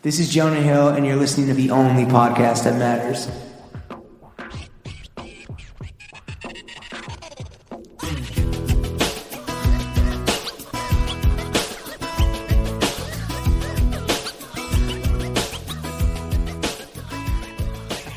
This is Jonah Hill, and you're listening to the only podcast that matters.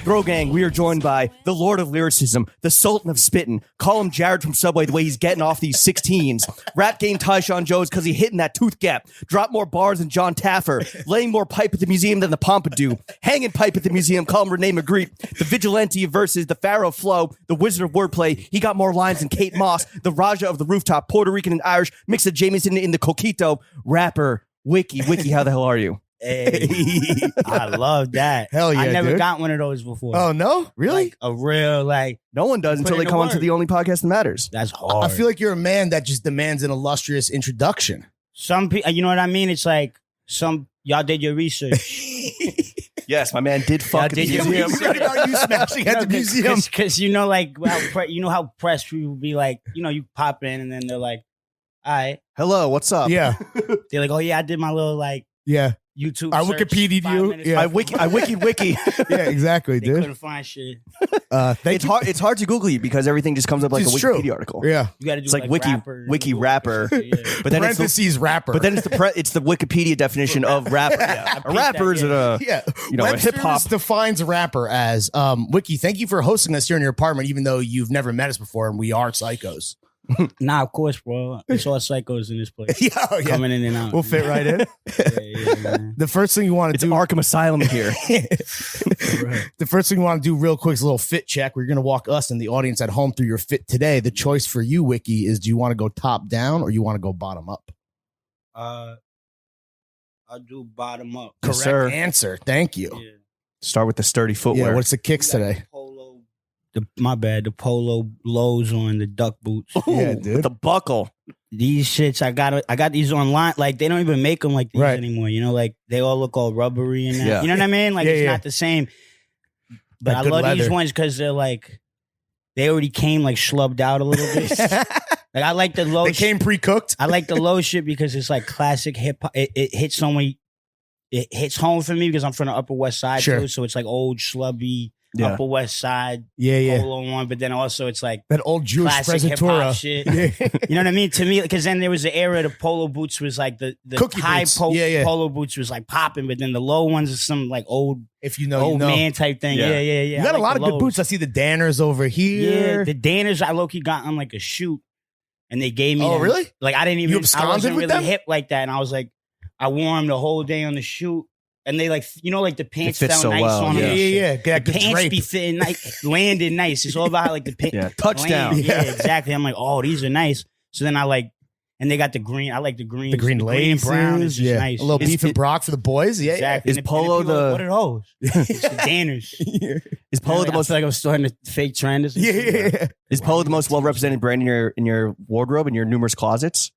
Bro Gang, we are joined by the Lord of Lyricism, the Sultan of Spittin'. Call him Jared from Subway the way he's getting off these 16s. Rap game Tyshawn Jones because he hitting that tooth gap. Drop more bars than John Taffer. Laying more pipe at the museum than the Pompidou. Hanging pipe at the museum, call him Renee Magritte. The Vigilante versus the Pharaoh Flow, the Wizard of Wordplay. He got more lines than Kate Moss. The Raja of the Rooftop, Puerto Rican and Irish. Mix of Jameson in the Coquito. Rapper, Wiki. Wiki, how the hell are you? Hey, I love that. Hell yeah, I never dude. got one of those before. Oh, no? Really? Like a real, like, No one does until they come onto the only podcast that matters. that's hard. I feel like you're a man that just demands an illustrious introduction. Some people, you know what I mean? It's like y'all did your research. Yes, my man did fuck at the did your museum. research. Are you smashing at the museum? Because you know, like, how press people be like, you pop in and then they're like, all right. Hello, what's up? Yeah. They're like, oh, yeah, I did my little, like, Yeah. YouTube I search, Wikipedia'd 5 you. minutes. Yeah. I wiki. Yeah, exactly, They dude. couldn't find shit. Thank you. It's hard to Google you because everything just comes up like It's a true. Wikipedia article. Yeah. You got to do It's like Wiki rapper. Yeah. But then Parentheses rapper. But then it's the Wikipedia definition of rapper. Yeah. A rapper is a yeah. a Webster's hip hop. defines rapper as Wiki, thank you for hosting us here in your apartment, even though you've never met us before and we are psychos. Nah, of course, bro. It's all psychos in this place. Yeah, oh, yeah. Coming in and out. We'll fit right in. Yeah, man. The first thing you want to It's do Arkham Asylum here. The first thing we want to do real quick is a little fit check. We're going to walk us and the audience at home through your fit today. The choice for you, Wiki, is do you want to go top down or you want to go bottom up? I'll do bottom up. Yes, Correct sir. answer. Thank you. Yeah. Start with the sturdy footwear. Yeah, what's the kicks You got today? The polo lows on the duck boots. Yeah, Ooh, dude. with the buckle. These shits, I got these online. Like, they don't even make them like these Right. anymore. Like, they all look all rubbery and that. Yeah. You know what I mean? Like, Yeah, it's yeah. not the same. But That I good love these leather. ones because they're like, they already came like schlubbed out a little bit. Like, I like the low They came pre-cooked. I like the low shit because it's like classic hip hop. It hits it hits home for me because I'm from the Upper West Side Sure. too. So it's like old schlubby Yeah. Upper West Side Yeah. polo one, but then also it's like That old Jewish classic hip hop presentora. shit. Yeah. You know what I mean? To me, because then there was the era the polo boots was like the Cookie high boots. Yeah. polo boots was like popping, but then the low ones are some like old If you know, you old know. man type thing. Yeah. Yeah. You got I a like lot the of good lows. boots. I see the Danners over Yeah, here. the Danners I low-key got on like a shoot, and they gave me. Oh, them. really? Like I didn't even. You I absconded wasn't with really them? hip like that, and I was like, I wore them the whole day on the shoot, and they like like the pants fit felt so nice well, on them. yeah. and shit. Yeah. Got The good pants drape. be fitting nice, landed nice. It's all about how like the pants. Yeah. Touchdown. Yeah, exactly. I'm like, oh, these are nice. So then I like, and they got the green. I like the green. The green laces. brown is just Yeah. nice. A little Is beef and it- brock for the boys. Yeah. Exactly. Is And the polo people are like, the- what are those? It's the Danners. Is polo the I most feel like I'm starting to fake trend. or some shit. Yeah. is polo the most well represented brand in your wardrobe in your numerous closets?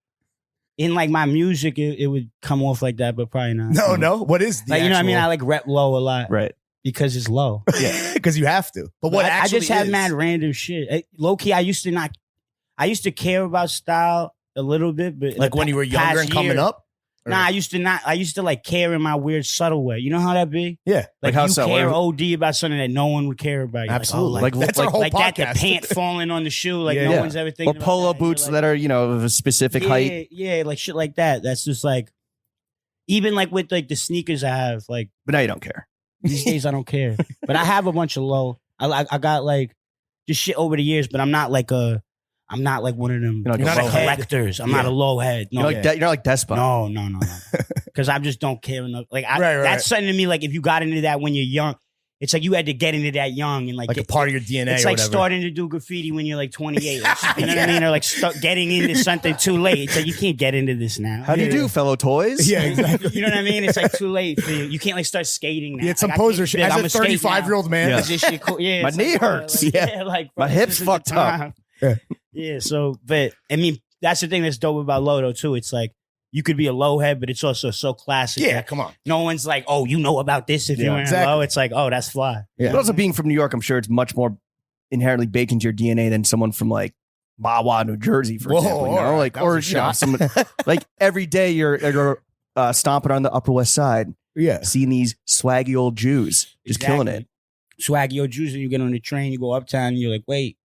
In like my music, it would come off like that, but probably not. No. What is the Like, you know what I mean? I like rep low a lot Right. because it's low. Yeah. Because you have to. But what I actually just have is- mad random shit. Low key, I used to care about style a little bit, but like when you were younger and coming up? Or- Nah, I used to like care in my weird subtle way. You know how that be? Yeah. Like how you so? care What- OD about something that no one would care about. You're Absolutely. Like, That's our whole like that, the podcast. pant falling on the shoe, like Yeah. no Yeah. one's ever thinking Or polo about that. boots You're that are, of a specific height. Yeah, like shit like that. That's just like, even like with like the sneakers I have, like But now you don't care. these days I don't care. But I have a bunch of low. I got like just shit over the years, but I'm not like one of them You're not a head. collectors. I'm not a low head. No, You're not like Despot. no. Because I just don't care enough. Like Right. that's something to me. Like if you got into that when you're young, it's like you had to get into that young and Like a part of your DNA It's or like whatever. starting to do graffiti when you're like 28. Like, you know what I mean? Or like getting into something too late. It's like you can't get into this now. How do you do, fellow toys? Yeah, exactly. You know what I mean? It's like too late for you. You can't like start skating now. Yeah, it's some Like, I poser can't shit. be like, As I'm a skate now. 35-year-old man. Yeah. Is this shit cool? Yeah, My it's knee like, hurts. Like, Yeah. like My bro, hips this is the fucked up. time. Yeah. Yeah. So, but I mean, that's the thing that's dope about Lodo too. It's like you could be a low head, but it's also so classic. Yeah, that come on. no one's like, oh, you know about this if Yeah, you're in exactly. low. It's like, oh, that's fly. Yeah. But also being from New York, I'm sure it's much more inherently baked into your DNA than someone from like Wawa, New Jersey, for Whoa, example. You know? all right. Like, That was or a shot. someone like every day you're stomping on the Upper West Side. Yeah. seeing these swaggy old Jews just killing it. Swaggy old Jews, and you get on the train, you go uptown, and you're like, wait,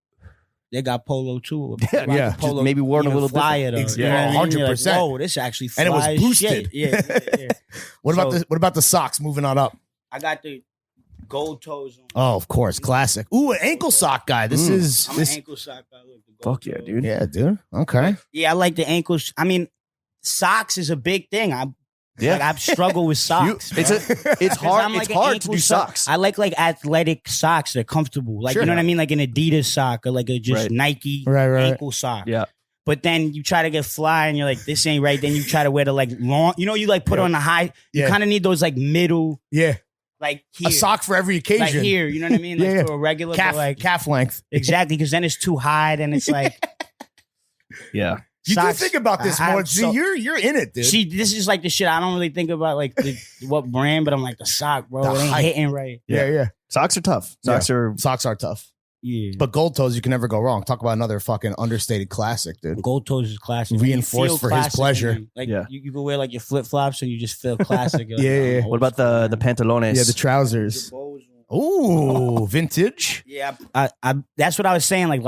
they got polo too. Yeah. Just maybe worn a little flyer though. different. You know what I mean? You're like, 100%. whoa, this actually fly And it was as boosted. shit. Yeah. What about the socks? Moving on up. I got the gold toes on. Oh, of course, classic. Ooh, an ankle sock guy. This is I'm an ankle sock guy. Look, the gold Fuck yeah, toes. dude. Yeah, dude. Okay. Yeah, I like the ankles. I mean, socks is a big thing. I've struggled with socks. It's hard. I'm It's like an hard to ankle do sock. socks. I like athletic socks. They're comfortable. Like Sure. you know what I mean? Like an Adidas sock or like a just Right. Nike Right. ankle sock. Yeah. But then you try to get fly and you're like, this ain't right. Then you try to wear the like long, you like put on the high. You Yeah. kind of need those like middle, Yeah. like here. A sock for every occasion. Like here, you know what I mean? Like Yeah. for a regular, Calf, but like calf length. exactly, because then it's too high. Then it's like Yeah. You socks. do think about this I more. have See, so- you're in it, dude. See, this is like the shit. I don't really think about like what brand, but I'm like the sock, bro. The It ain't height. hitting right. yeah. Socks are tough. Socks are. Socks are tough. Yeah, But gold toes, you can never go wrong. Talk about another fucking understated classic, dude. gold toes is classic. Reinforced You feel for his classic pleasure. and, like Yeah. you can wear like your flip flops and you just feel classic. You're like, Yeah. I'm old What about school, the man. pantalones? Yeah, the trousers. Ooh, vintage. Yeah, I that's what I was saying. Like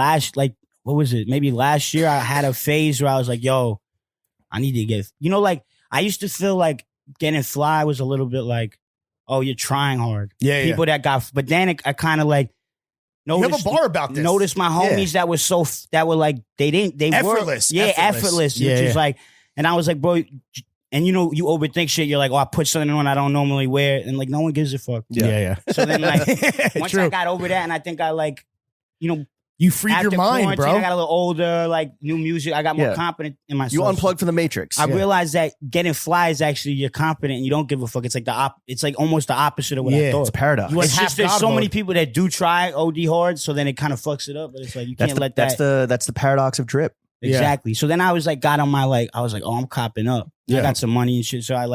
what was it? Maybe last year I had a phase where I was like, yo, I need to get, like I used to feel like getting fly was a little bit like, oh, you're trying hard. Yeah, People that got, but then I kind of like You noticed. have a bar about this. Noticed my homies that were like they Effortless, were yeah effortless. effortless, Yeah, which yeah. is like, and I was like, bro, and you overthink shit. You're like, oh, I put something on I don't normally wear, and like no one gives a fuck. Yeah. So then like once True. I got over that, and I think I like, You freed after your mind, quarantine, bro. I got a little older, like new music. I got more Yeah. confident in myself. You unplugged from the Matrix. I realized that getting fly is actually you're confident and you don't give a fuck. It's like it's like almost the opposite of what Yeah, I thought. It's a paradox. It's half just there's God so many mode. people that do try OD hard, so then it kind of fucks it up. But it's like you can't let that. That's the paradox of drip. Exactly. So then I was like, got on my I was like, oh, I'm copping up. Yeah. I got some money and shit. So I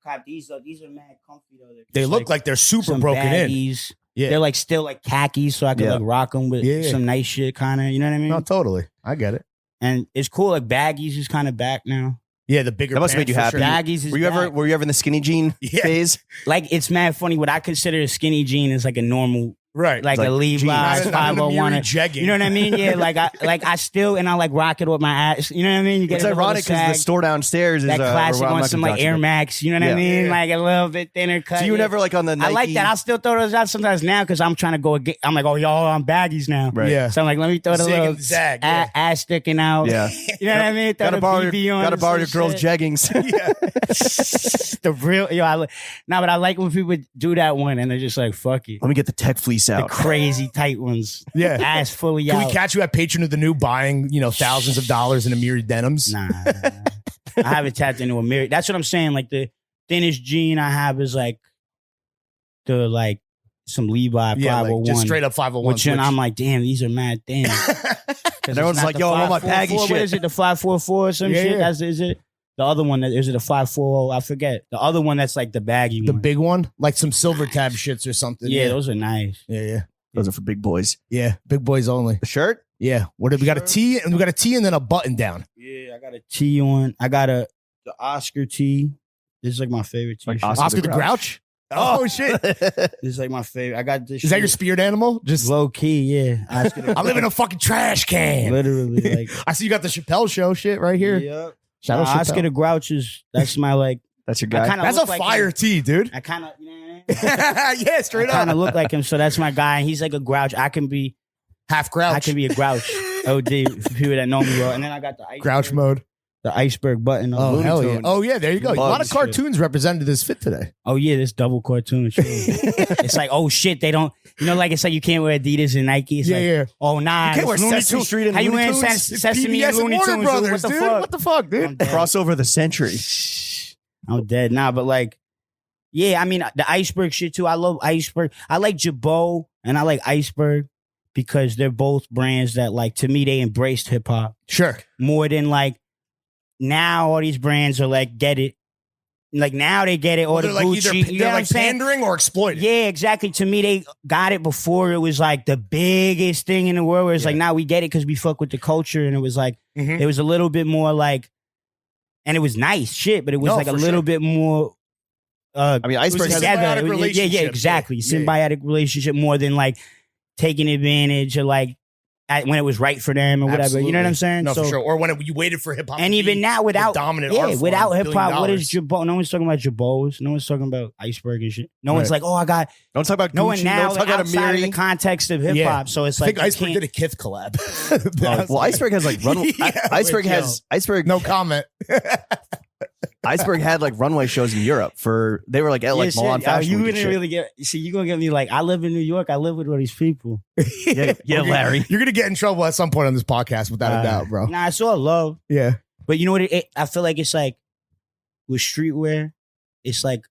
copped these. These are mad comfy though. They're They just, look like they're super some broken in. baggies. Yeah. They're like still like khakis, so I could Yeah. like rock them with Yeah. some nice shit, kind of. You know what I mean? No, totally. I get it. And it's cool. Like baggies is kind of back now. Yeah, the bigger That must have pants made you for happy. sure. Baggies is Were you ever in the skinny jean Yeah. phase? like it's mad funny. What I consider a skinny jean is like a normal, Right. like Like a Levi's Not an 501. Amiri jegging. You know what I mean? Yeah, I still and I like rock it with my ass. You know what I mean? You It's a little ironic because the sag. store downstairs is That classic well, I'm on not some gonna like dox Air it, Max. You know what I Yeah. mean? Yeah. Like a little bit thinner cut. but- So you were yeah. never like on the Nike. I like that. I'll still throw those out sometimes now because I'm trying to go again. I'm like, oh, y'all on baggies now. Right. Yeah. So I'm like, let me throw the Zig little and zag, yeah. ass sticking out. Yeah. You know what I mean? Throw Gotta the borrow BB your, on gotta and borrow some your girl's shit. jeggings. The real, but I like when people do that one and they're just like, fuck it. Let me get the tech fleece The out. crazy tight ones. Yeah. Ass fully Can out. we catch you at Patron of the New buying, thousands of dollars in Amiri denims? Nah. I haven't tapped into a mirror. That's what I'm saying. Like the thinnest jean I have is like some Levi 501. Yeah, like just straight up 501. Which, and I'm like, damn, these are mad thin. And everyone's like, yo, I want my baggy shit. What is it? The 544 or some Yeah, shit? yeah. Is it? The other one, is it a 540? I forget. The other one that's like the baggy the one. big one, like some silver tab shits or something. Yeah, those are nice. yeah. Those are for big boys. Yeah, big boys only. The shirt? Yeah. What we got a T and we got a T and then a button down. Yeah, I got a T on. I got the Oscar T. This is like my favorite T. Like Oscar the Grouch. Oh shit! This is like my favorite. I got this. Is that your shit. spirit animal? Just Low key, yeah. Oscar the I live in a fucking trash can. literally like. I see you got the Chappelle Show shit right here. Yeah. Shout out Oscar Chappelle. the Grouch is that's my like. That's your I guy. kinda That's a look like fire him. T, dude. I kind of, you know what I mean? Yeah, straight I kind up. of look like him, so that's my guy. And he's like a Grouch. I can be Grouch. a Grouch. OD for people that know me well. And then I got the Grouch mode. the iceberg button. Oh Looney hell yeah! Tunes. Oh yeah, there you go. A lot of Bugs. cartoons represented this fit today. Oh yeah, this double cartoon. Shit. It's like, oh shit, they don't. Like it's like you can't wear Adidas and Nike. It's like, Yeah. oh nah, You can't wear it's Looney Sesame Tunes. Street and How you Looney wearing Tunes? Sesame PBS and Looney Warner Tunes? Brothers, What the dude. fuck? What the fuck, dude? I'm dead. Crossover of the century. I'm dead. Nah, but like, yeah, I mean the iceberg shit too. I love iceberg. I like Jabot and I like iceberg because they're both brands that like to me they embraced hip hop Sure. more than like now all these brands are like get it. Like now they get it or They're the like Gucci. either You know they're what I'm like saying? pandering or exploiting. Yeah, exactly. To me, they got it before it was like the biggest thing in the world. Where it's like now we get it because we fuck with the culture, and it was like Mhm. it was a little bit more like, and it was nice shit, but it was No, like a for little sure. bit more I mean, Iceberg has together. symbiotic Yeah, relationship. exactly. Yeah. Symbiotic relationship more than like taking advantage of like when it was right for them or whatever. Absolutely. You know what I'm saying? No, So, for sure. Or when you waited for hip hop. and even now, without dominant art form, without hip $1 hop, what billion. is Jabot? No one's talking about Jabos. No one's talking about Iceberg and shit. No one's like, oh, I got. Don't talk about No Gucci. one now Don't talk about outside of the Amiri. context of hip hop. Yeah. So it's I like think Iceberg did a Kith collab. Well, Iceberg has like runway. Yeah, Iceberg but, has Iceberg. no comment. Iceberg had like runway shows in Europe for. They were like at like Milan Fashion you Week and wouldn't shit. really get. See, you gonna get me like I live in New York. I live with all these people. Yeah, Larry. You're gonna get in trouble at some point on this podcast, without a doubt, bro. Nah, it's all love. Yeah. But you know what? I feel like it's like with streetwear, it's like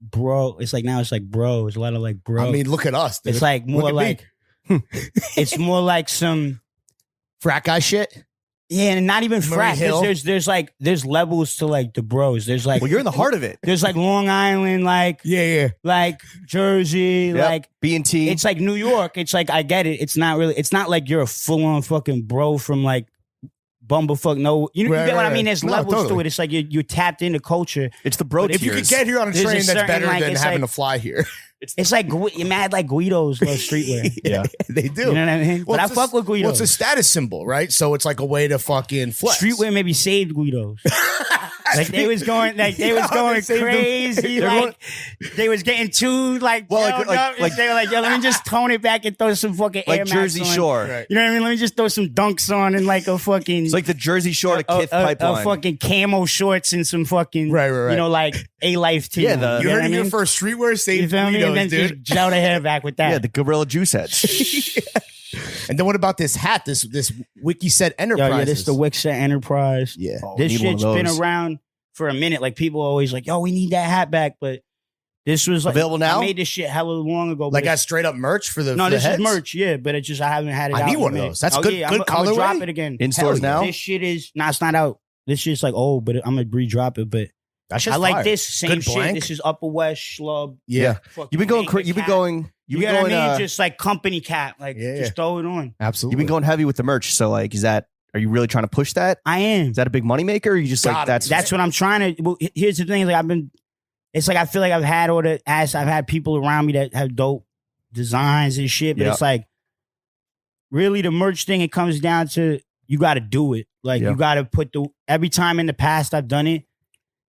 bro. It's like now it's like bro. It's a lot of like bro. I mean, look at us. Dude. it's like more Look at me. like it's more like some frat guy shit. yeah, and not even Murray frat. Hill. There's levels to like the bros. There's like Well, you're in the heart of it. there's like Long Island, like Yeah. like Jersey, Yep. like B&T. it's like New York. It's like I get it. It's not really. It's not like you're a full on fucking bro from like bumblefuck. No, you Right, get what I right. mean. There's No, levels to totally. it. It's like you're tapped into culture. It's the bro But If you could tiers. get here on a There's a train, that's certain, better like, than it's having like- to fly here. It's like you mad like Guidos love streetwear. Yeah. They do. You know what I mean? Well, but I it's fuck with Guidos. Well, it's a status symbol, right? So it's like a way to fucking flex. Streetwear maybe saved Guidos. Like they was going, like they was Yeah, going they saved them. crazy. They're Like they was getting too like, Well, gelled like- up. like- They were like, yo, let me just tone it back and throw some fucking Air like Max Jersey on. Shore. Right. You know what I mean? Let me just throw some dunks on and like a fucking It's like the Jersey Shore to Kith pipeline. a fucking camo shorts and some fucking Right. you know like a life team. Yeah, the- You know heard what it I here mean? first. Streetwear You saved feel me? And then Guidos, just dude. gel the hair back with that. Yeah, the Gorilla Juice heads. And then what about this hat? This Wiki said Yo, Enterprises. yeah, this is the Wixet Enterprise. Yeah. Oh, This need one of shit's been those. around for a minute. Like people always like, yo, we need that hat back. But this was like Available now? I made this shit hella long ago. Like but as straight up merch for the no, for the this heads? is merch, yeah. But it just I haven't had it. I out need in one a of minute. those. That's oh, good- Yeah, good I'm gonna drop colorway. it again. In stores yeah. now? This shit is it's not out. This shit's like old, but I'm gonna re-drop it. But That shit's I like fire. this same Good shit. blank. This is Upper West Schlub. Yeah. fucking You've been going. Anchor You've been cap. going. You You've get been what going. I mean? Just like company cap. Like Yeah. just throw it on. Absolutely. You've been going heavy with the merch. So like, is that? Are you really trying to push that? I am. Is that a big moneymaker? Or you just like Got it. that's What I'm trying to. Well, here's the thing. Like it's like I feel like I've had people around me that have dope designs and shit. But Yeah. it's like really the merch thing. It comes down to you got to do it. Like Yeah. you got to put every time in the past I've done it.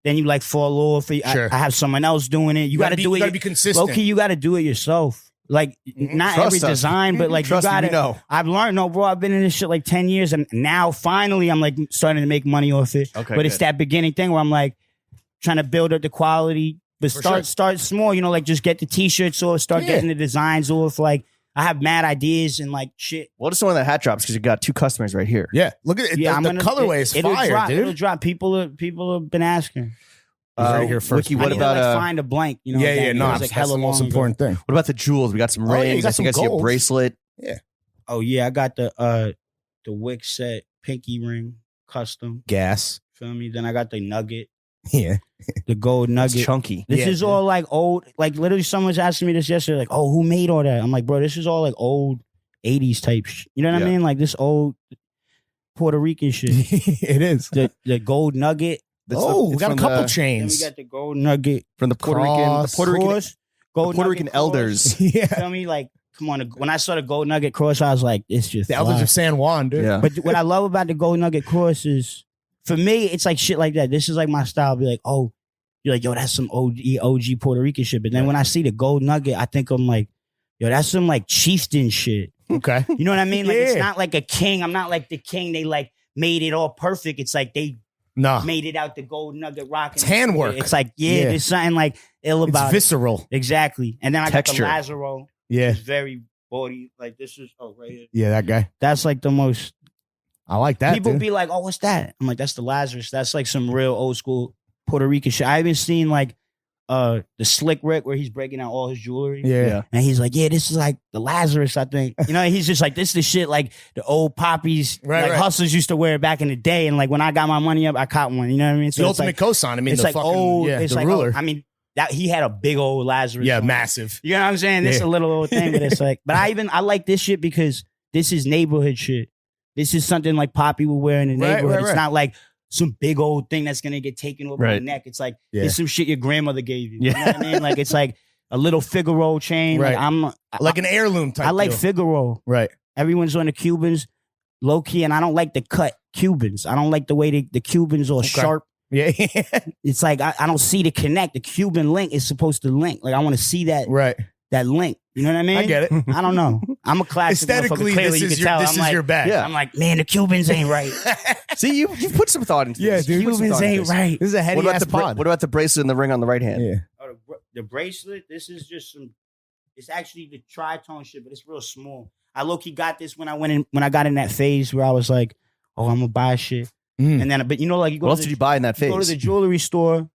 Then you like fall off. Sure. I have someone else doing it. You got to do You it. gotta be consistent. Low key, you got to do it yourself. Like not Trust every us. design, but like Trust you me, got to. we know. I've learned, no, bro. I've been in this shit like 10 years, and now finally I'm like starting to make money off it. Okay, but it's good. that beginning thing where I'm like trying to build up the quality, but For start small. You know, like just get the t-shirts off, start Yeah. getting the designs off. Like I have mad ideas and like shit. What if some of that hat drops because you got two customers right here? Yeah. Look at it. Yeah, the colorway is it'll fire, drop, dude. It'll drop. People have been asking. He's right here first. Wiki, I what need about to like find a blank? You know, Yeah, that- yeah. it No, was, that's hella the most long ago. important thing. What about the jewels? We got some Oh, yeah, you rings. got I some think I see a gold. bracelet. Oh yeah, I got the wick set pinky ring custom. Gas. Feel me? Then I got the nugget, Yeah. the gold It's nugget. chunky. This Yeah, is all like old. Like literally, someone was asking me this yesterday. Like, oh, who made all that? I'm like, bro, this is all like old '80s type. You know what I Yeah. mean? Like this old Puerto Rican shit. It is. the gold nugget. That's Oh, we it's got a from couple the, Then we chains. got the gold nugget. from the Puerto Rican. The Cross. Puerto Rican. Cross, The gold Puerto nugget Rican cross. elders. Yeah. Feel me? Like, come on. When I saw the gold nugget cross, I was like, it's just The elders fly. of San Juan, dude. Yeah. But what I love about the gold nugget cross is, for me, it's like shit like that. This is like my style. Be like, oh, you're like, yo, that's some OG Puerto Rican shit. But then when I see the gold nugget, I think I'm like, yo, that's some like chieftain shit. Okay. You know what I mean? Like it's Yeah. not like a king. I'm not like the king. They like made it all perfect. It's like they Nah. made it out the gold nugget rock. It's handwork. It's like, yeah, Yeah. there's something like ill It's about it. visceral. Exactly. And then I Texture. got the Lazaro. Yeah. It's very body. Like this is right here. Yeah, that guy. That's like the most. I like that. People dude. be like, "Oh, what's that?" I'm like, "That's the Lazarus." That's like some real old school Puerto Rican shit. I even seen like the Slick Rick where he's breaking out all his jewelry. Yeah. And he's like, "Yeah, this is like the Lazarus." I think you know. He's just like, "This is the shit like the old poppies, Right, like right. hustlers used to wear back in the day." And like when I got my money up, I caught one. You know what I mean? The it's ultimate like, cosign. I mean, it's the like fucking old. yeah, It's the like ruler. I mean, that he had a big old Lazarus. Yeah, on it. massive. You know what I'm saying? This is Yeah. a little old thing, but it's like, but I like this shit because this is neighborhood shit. This is something like Poppy would wear in the Right, neighborhood. right, It's right. not like some big old thing that's gonna get taken over my neck. It's like it's some shit your grandmother gave you. You know what I mean? Like it's like a little Figaro chain. Right. Like an heirloom type. I like deal. Figaro. Right. Everyone's on the Cubans, low key, and I don't like the cut Cubans. I don't like the way the Cubans are sharp. Yeah. It's like I don't see the connect. The Cuban link is supposed to link. Like I want to see that that link. You know what I mean? I get it. I don't know. I'm a classic Aesthetically, clearly, this is your bag. Yeah. I'm like, man, the Cubans ain't right. See, you put some thought into this. Dude. Cubans ain't right. This is a heady ass pod. What about the bracelet and the ring on the right hand? Yeah. Oh, the bracelet. This is just some. It's actually the tritone shit, but it's real small. I low key got this when I got in that phase where I was like, oh, I'm gonna buy shit, and then but you know like you go. What else did you buy in that phase? Go to the jewelry store.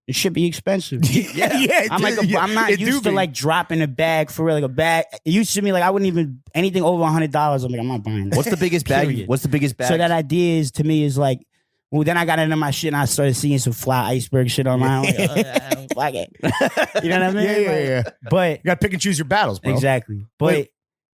It should be expensive. I'm not used to like dropping a bag for real, like a bag. It used to me like I wouldn't even anything over $100. I'm like, I'm not buying that. What's the biggest bag? What's the biggest bag? So that idea is to me is like, well, then I got into my shit and I started seeing some fly iceberg shit online. Like, I don't like it. You know what I mean? Yeah. But you gotta pick and choose your battles, bro. Exactly. But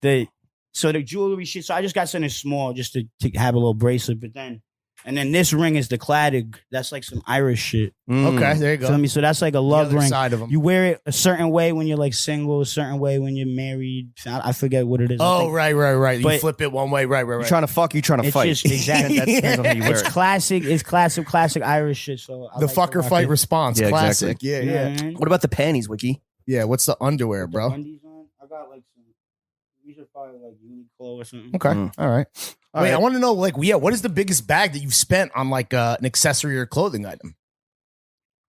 the jewelry shit. So I just got something small just to have a little bracelet, but then. And then this ring is the cladding. That's like some Irish shit. Okay, there you go. So that's like a love ring. Side of them. You wear it a certain way when you're like single, a certain way when you're married. I forget what it is. Oh, right. You flip it one way, right. You're trying to fuck, you're trying to fight. Just, exactly. That depends on how you wear it's it. classic. It's classic Irish shit. So the fucker fight response. Yeah, classic. Exactly. Yeah. Mm-hmm. What about the panties, Wiki? Yeah, what's the underwear, bro? Undies on? I got like some. These are probably like Uniqlo or something. Okay. All right. Wait, I want to know, like, what is the biggest bag that you've spent on, like, an accessory or clothing item?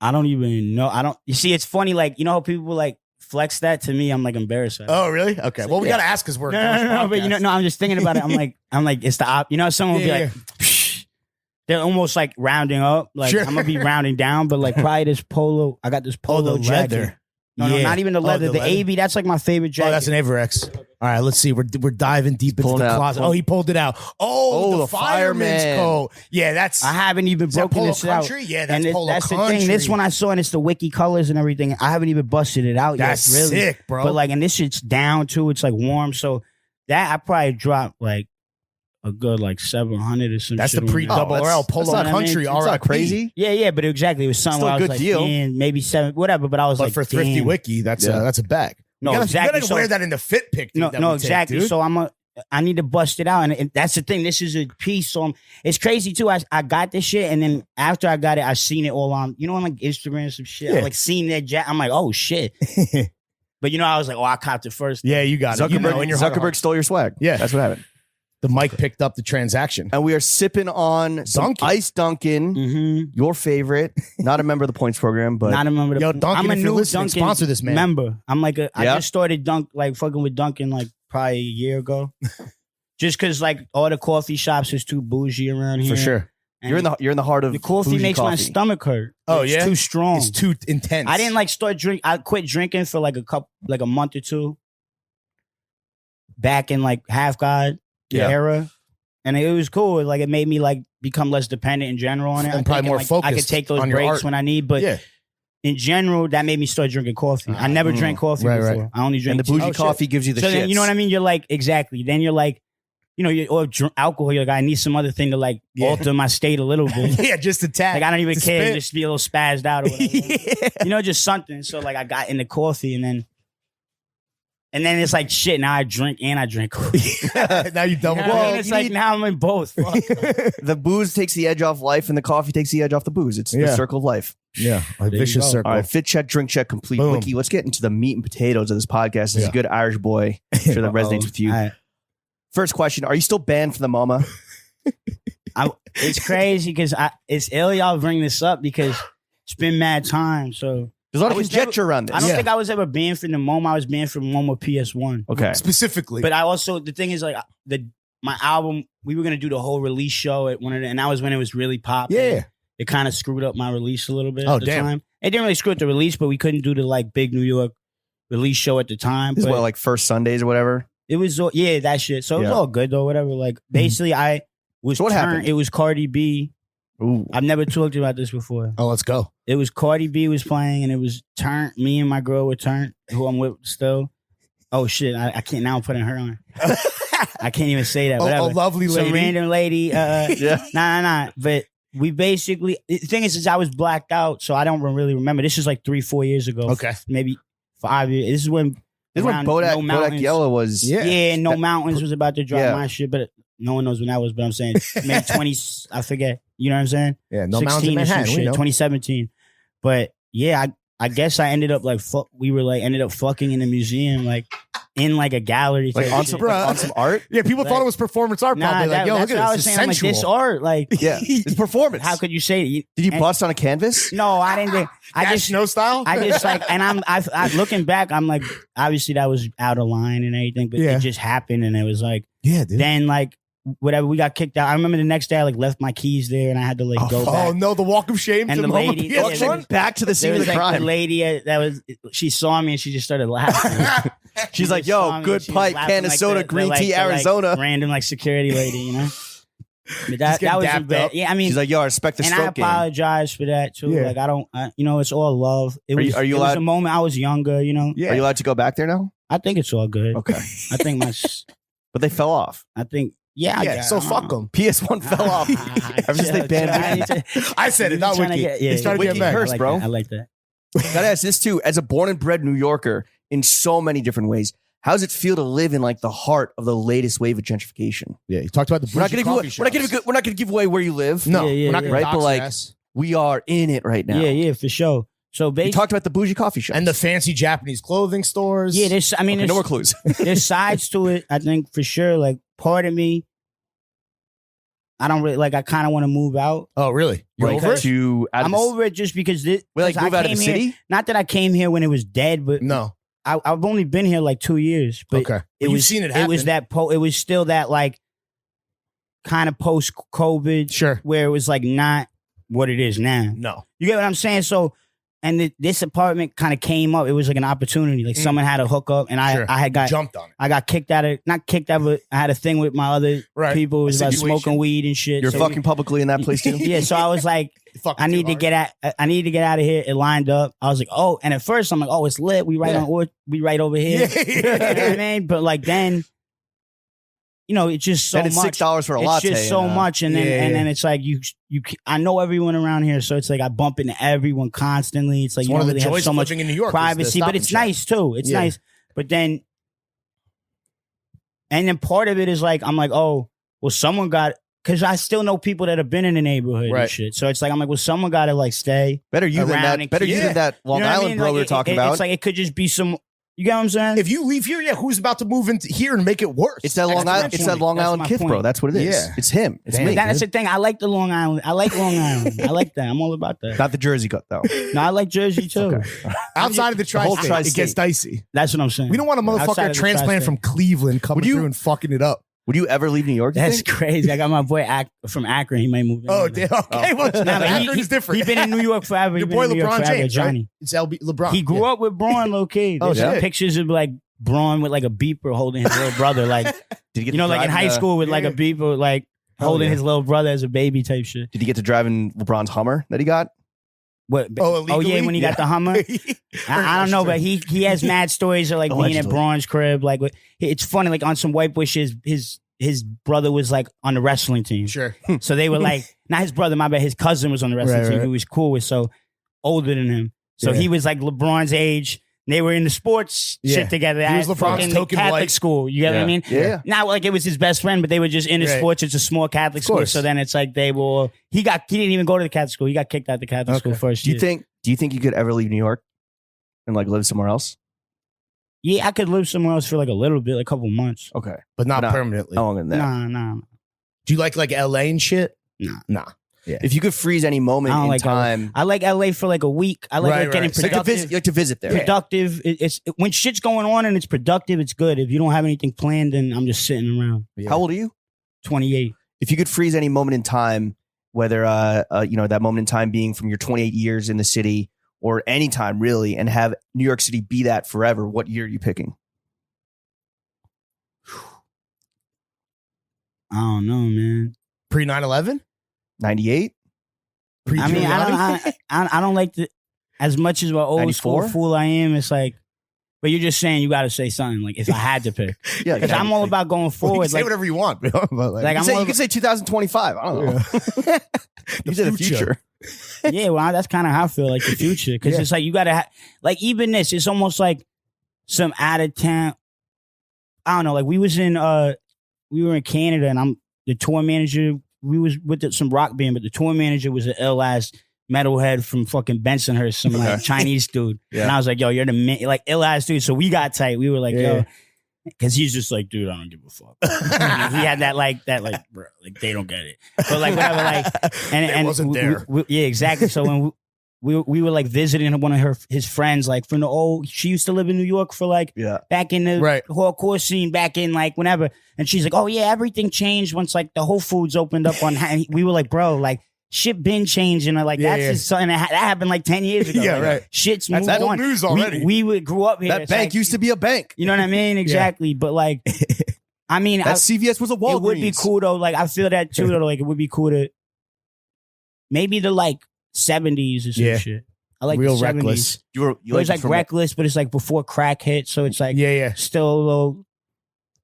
I don't even know. You see, it's funny, like, you know how people, like, flex that? To me, I'm, like, embarrassed. Oh, really? Okay. Well, we got to ask because we're No, but, I'm just thinking about it. I'm like, it's the op. You know, someone will be like, psh. They're almost, like, rounding up. Like, I'm going to be rounding down, but, like, probably this polo. I got this polo jacket. Leather. No, not even the leather. The AV, that's like my favorite jacket. Oh, that's an Averex. All right, let's see. We're diving deep into the closet. He pulled it out. Oh, the fireman's coat. Yeah, that's. I haven't even broken this out. Yeah, that's Polo That's Country. the thing. This one I saw, and it's the Wiki colors and everything. I haven't even busted it out that's yet. Really, sick, bro. But like, and this shit's down too. It's like warm, so that I probably dropped like a good like 700 or something. That's the pre-double RL Polo Country. That's not crazy. Yeah, but exactly. It was something Still where I a was good like, deal. man, maybe 7, whatever. But I was like, for Thrifty damn. Wiki, that's a bag. No, You exactly. gotta wear that in the fit pic. No, exactly. Dude. So I need to bust it out, and that's the thing. This is a piece, so it's crazy too. I got this shit, and then after I got it, I seen it all on, on like Instagram and some shit. I like seen that jack. I'm like, oh shit. But I was like, oh, I copped it first. Yeah, you got it. Zuckerberg stole your swag. Yeah, that's what happened. The mic picked up the transaction. And we are sipping on some Ice Dunkin', your favorite. Not a member of the points program, but not a member of the Dunkin', I'm a new Dunkin' sponsor this man. member. I'm like I just started fucking with Dunkin' like probably a year ago. Just because like all the coffee shops is too bougie around here. For sure. And you're in the heart of the coffee makes my stomach hurt. Oh, it's too strong. It's too intense. I didn't I quit drinking for like a month or two. Back in like Half God era. And it was cool. Like it made me like become less dependent in general on it. And probably more focused. I could take those breaks when I need, but in general, that made me start drinking coffee. I never drank coffee before. Right. I only drink and the bougie coffee gives you the shits. Then, you know what I mean? You're like, exactly. Then you're like, or alcohol. You're like, I need some other thing to like alter my state a little bit. Yeah, just a tad. Like I don't even care. Just be a little spazzed out or whatever. Just something. So like I got into coffee and then it's like shit. Now I drink coffee. Now you double. Well, it's like now I'm in both. The booze takes the edge off life, and the coffee takes the edge off the booze. It's the circle of life. Yeah, a vicious circle. All right, fit check, drink check, complete. Boom. Wiki, let's get into the meat and potatoes of this podcast. This is a good Irish boy. I'm sure that resonates with you. First question: are you still banned from the MoMA? It's crazy because it's ill y'all bring this up because it's been mad time. So. There's a lot of conjecture around this. I don't think I was ever banned from the MoMA. I was banned from MoMA PS1. Okay. Specifically. But I also, the thing is like, my album, we were going to do the whole release show at one of the, and that was when it was really popular. Yeah. It kind of screwed up my release a little bit at the damn. time. It didn't really screw up the release, but we couldn't do the like big New York release show at the time. This is like first Sundays or whatever? It was, that shit. So it was all good though, whatever. Like basically I was so what happened? It was Cardi B. Ooh. I've never talked about this before. Oh, let's go. It was Cardi B was playing, and it was Turnt. Me and my girl were Turnt, who I'm with still. Oh shit! I can't now. I'm putting her on. I can't even say that. Whatever. A lovely lady, some random lady. Nah. But we basically, the thing is I was blacked out, so I don't really remember. This is like 3-4 years ago. Okay. Maybe 5 years. This is when Bodak Yellow was. Yeah, No Mountains was about to drop Yeah. my shit, but no one knows when that was. But I'm saying maybe 20, I forget. You know what I'm saying? Yeah, No Mountains in or some Manhattan. We shit, know. 2017. But yeah, I guess I ended up like ended up fucking in a museum, like in like a gallery. Like type on shit. some art. Yeah, people thought it was performance art. Probably like, yo, look that's what at I this. was It's saying. I'm like, sensual. this art, like, Yeah, it's performance. how could you say it? Did you bust on a canvas? No, I didn't think. I just Snow style. I just like, and I looking back, I'm like, obviously that was out of line and everything, but Yeah. it just happened, and it was like, Yeah, dude. then like whatever, we got kicked out. I remember the next day I like left my keys there, and I had to like go back. Oh no, the walk of shame. And to the moment lady- PS1? yeah, Back to the scene There of was the like crime. the lady she saw me and she just started laughing. She's like, just saw "Yo, me good and she was pipe, laughing can of like soda, the- green like tea, the, like, Arizona." random like security lady, you know. But that getting was a dapped bit. up. Yeah, I mean, She's like, "Yo, I respect the and I stroke game." apologize for that too. Yeah. Like I don't, it's all love. It Are you- was, are you it was allowed- a moment. I was younger, you know. Yeah. Are you allowed to go back there now? I think it's all good. Okay, I think but they fell off. I think, yeah. I Yeah, guess, so I don't fuck know. them. PS1 fell off. Ever since they banned Wiki. I said it, not Wiki. He's trying to get Wiki back. hurts, I like bro. that. I like that. Gotta ask this too. As a born and bred New Yorker in so many different ways, how does it feel to live in like the heart of the latest wave of gentrification? Yeah, you talked about the We're not bougie gonna coffee give away, shops. we're not gonna give away where you live. No, Yeah, we're not yeah, gonna right, dox but, like, your ass. We are in it right now. Yeah, for sure. So You basically, talked about the bougie coffee shop and the fancy Japanese clothing stores. yeah, there's. I mean, no more there's, clues. there's sides to it. I think for sure. Like part of me, I don't really like. I kind of want to move out. Oh, really? You're Like, over it? to out of I'm the- over it just because this. Wait, like 'cause move I out of the came here- city? Not that I came here when it was dead, but No. I've only been here like 2 years. But Okay. it But you've was seen it It was happen. it was still that like kind of post COVID Sure. where it was like not what it is now. No. You get what I'm saying? So, and this apartment kind of came up. It was like an opportunity. Like someone had a hookup, and Sure. I had got Jumped on it. I got kicked out of, not kicked out, but I had a thing with my other Right. people. It was A about situation. smoking weed and shit. You're So fucking publicly in that place too. yeah, so I was like, Fucking I need too to get I need to get out of here. It lined up. I was like, oh, and at first I'm like, oh, it's lit. We right Yeah. we right over here. Yeah. You know what I mean? But like then, it's just so And it's much. $6 for a It's latte. just so and, much, and then Yeah, and yeah. then it's like you. I know everyone around here, so it's like I bump into everyone constantly. It's like It's you one don't of the really have joys so of much living in New York. is the privacy, Stop but and it's Shop. nice too. It's Yeah. nice, but then part of it is like I'm like, oh, well, someone got, because I still know people that have been in the neighborhood and Right. shit. So it's like I'm like, well, someone got to like stay. Better you than around that. and Better keep- you than that Long You know what I Island mean? bro Like, we were talking about. It's like it could just be some. You get what I'm saying? If you leave here, yeah, who's about to move into here and make it worse? It's that Long my Island. It's that point. Long That's Island my Kith, bro. point. That's what it is. Yeah. It's him. It's Damn. me. That's the thing. I like the Long Island. I like Long Island. I like that. I'm all about that. Not the Jersey cut though. No, I like Jersey too. outside of the whole tri-state. It tri-state. gets dicey. That's what I'm saying. We don't want a Outside motherfucker of the transplant tri-state. from Cleveland coming Would you- through and fucking it up. Would you ever leave New York? you That's think? crazy. I got my boy from Akron. He might move in. Oh, there. damn. Okay, well, Nah, but Akron is different. He's been in New York forever. Your He been boy in New York LeBron forever, James, Johnny. right? It's LeBron. He grew up with Braun, low key. Oh, There's shit. pictures of like Braun with like a beeper holding his little brother, like Did he get you know, to like in drive high the- school with like a beeper, like Hell holding yeah. his little brother as a baby type shit. Did he get to drive in LeBron's Hummer that he got? What? Oh, yeah, illegally? when he got the Hummer. I don't know, but he has mad stories of like being at Allegedly. Braun's crib. Like it's funny, like on some White Boy shit, his brother was like on the wrestling team. Sure. So they were like, not his brother, my bad, his cousin was on the wrestling Right, team right. who was cool with, so older than him. So Yeah. he was like LeBron's age. They were in the sports Yeah. shit together. He was at LeBron's fucking token Catholic white. school. You get what I mean? Yeah. Not like it was his best friend, but they were just in the Right. sports. It's a small Catholic school. course. So then it's like he didn't even go to the Catholic school. He got kicked out of the Catholic school first Do you year. think you could ever leave New York and like live somewhere else? Yeah, I could live somewhere else for like a little bit, like a couple months. Okay. But not Nah. permanently. How long in that? Nah. Do you like LA and shit? Nah. Nah. If you could freeze any moment I don't in like time, I like LA for like a week. I like, Right, like getting right. like to productive. visit, like to visit there. Productive. It's when shit's going on and it's productive. It's good. If you don't have anything planned, then I'm just sitting around. How old are you? 28. If you could freeze any moment in time, whether that moment in time being from your 28 years in the city or any time really, and have New York City be that forever, what year are you picking? I don't know, man. Pre 9/11? 98? Pre I mean, Giuliani? I don't like the as much as what old 94? school fool I am. It's like But you're just saying you got to say something like if I had to pick. Yeah, Because I'm all about going Well, you forward. can say Like, whatever you want, bro. But like, I'm You can say 2025. I don't know. You said the future. yeah, well, that's kind of how I feel like the future. Because it's like you got to like even this. It's almost like some out of town. I don't know. Like we were in Canada, and I'm the tour manager. We was with some rock band, but the tour manager was an ill ass metalhead from fucking Bensonhurst, some like Chinese dude. Yeah. And I was like, yo, you're the man, like ill ass dude. So we got tight. We were like, yo, because he's just like, dude, I don't give a fuck. He had that like, bro, like they don't get it. But like whatever, like, and wasn't there. Yeah, exactly. So when we were like visiting one of his friends, like from the old, she used to live in New York for like back in the hardcore scene, back in like whenever. And she's like, oh yeah, everything changed once like the Whole Foods opened up on. And we were like, bro, like shit been changing. Like that's just something that happened like 10 years ago. Yeah, like, right. Shit's moved That's on. news already. We grew up here. That bank like, used to be a bank. You know what I mean? Exactly. But like, I mean, that CVS was a Walgreens. It would be cool though. Like I feel that too. Though, like it would be cool to maybe the like 70s or some shit. I like real the 70s. reckless. You It's like reckless, but it's like before crack hit, so it's like still a little